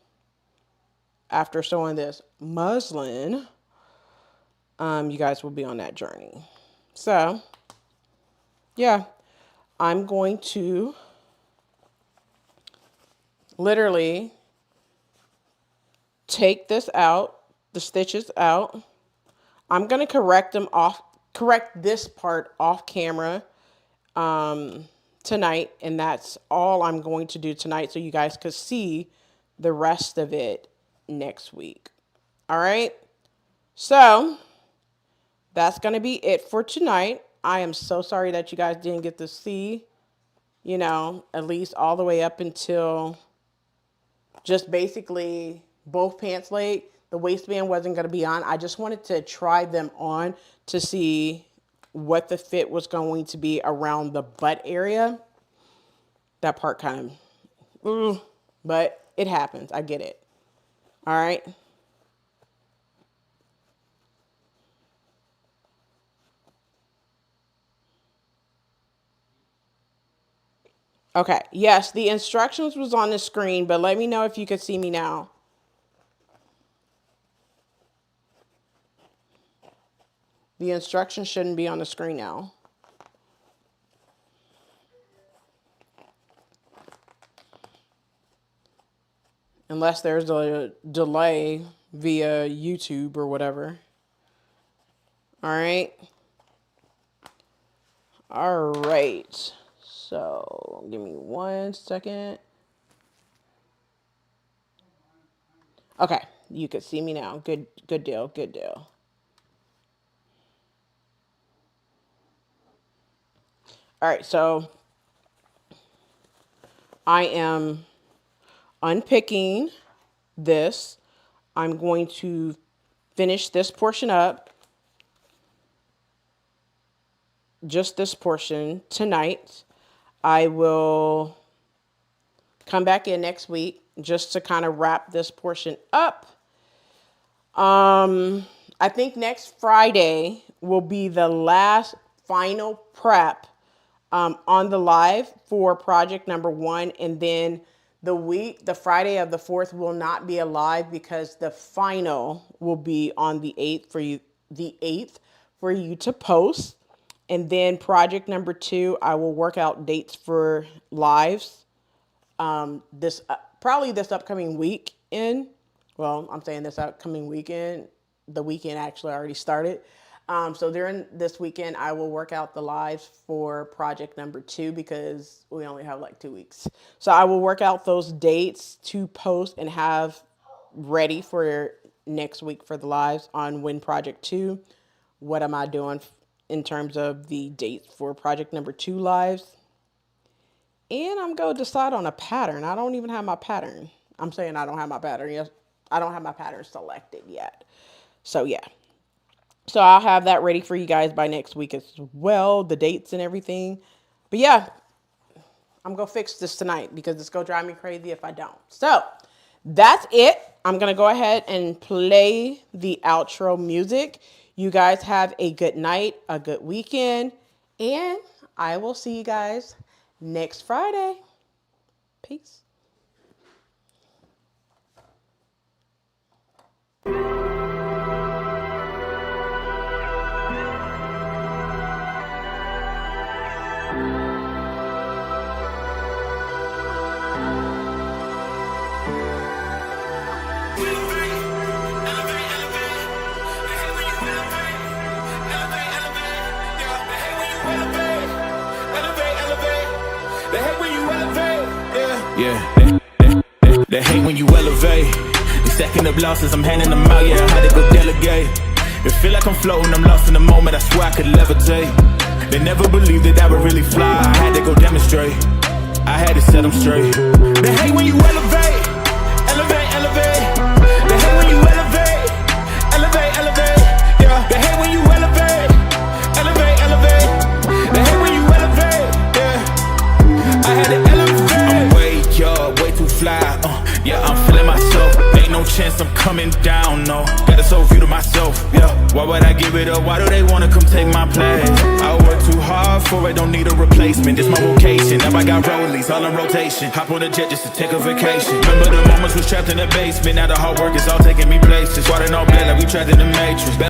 after sewing this muslin, you guys will be on that journey. So, yeah, I'm going to literally take this out, the stitches out. I'm going to correct this part off camera tonight, and that's all I'm going to do tonight so you guys could see the rest of it next week. All right? So, that's going to be it for tonight. I am so sorry that you guys didn't get to see, at least all the way up until just basically both pants leg. The waistband wasn't going to be on. I just wanted to try them on to see what the fit was going to be around the butt area. That part kind of, but it happens. I get it. All right. Okay. Yes, the instructions was on the screen, but let me know if you could see me now. The instructions shouldn't be on the screen now. Unless there's a delay via YouTube or whatever. All right. All right. So give me 1 second. Okay. You can see me now. Good deal. Good deal. All right. So I am unpicking this. I'm going to finish this portion up. Just this portion tonight. I will come back in next week just to kind of wrap this portion up. I think next Friday will be the last final prep on the live for project number 1. And then The Friday of the 4th will not be a live because the final will be on the 8th for you to post. And then project number 2, I will work out dates for lives. Probably this upcoming weekend. Well, I'm saying this upcoming weekend. The weekend actually already started. So during this weekend, I will work out the lives for project number 2 because we only have like 2 weeks. So I will work out those dates to post and have ready for next week for the lives on when project 2. What am I doing in terms of the dates for project number 2 lives? And I'm going to decide on a pattern. I don't even have my pattern. I'm saying I don't have my pattern. Yes, I don't have my pattern selected yet. So yeah. So I'll have that ready for you guys by next week as well, the dates and everything. But yeah, I'm going to fix this tonight because it's going to drive me crazy if I don't. So that's it. I'm going to go ahead and play the outro music. You guys have a good night, a good weekend, and I will see you guys next Friday. Peace. Yeah, they hate when you elevate. They stacking up losses, I'm handing them out, yeah, I had to go delegate. It feel like I'm floating, I'm lost in the moment, I swear I could levitate. They never believed that I would really fly, I had to go demonstrate. I had to set them straight. They hate when you elevate, elevate, elevate. They hate when you elevate, elevate, elevate. Yeah, they hate when you elevate, elevate, elevate. They hate when you elevate, yeah. I had to elevate. I'm way up, way too fly, yeah, I'm feeling myself. Ain't no chance I'm coming down, no. Got a soul view to myself, yeah. Why would I give it up? Why do they wanna come take my place? I work too hard for it, don't need a replacement. This my vocation, now I got rollies all in rotation. Hop on a jet just to take a vacation. Remember the moments was trapped in the basement. Now the hard work is all taking me places. Water all bad like we trapped in the matrix.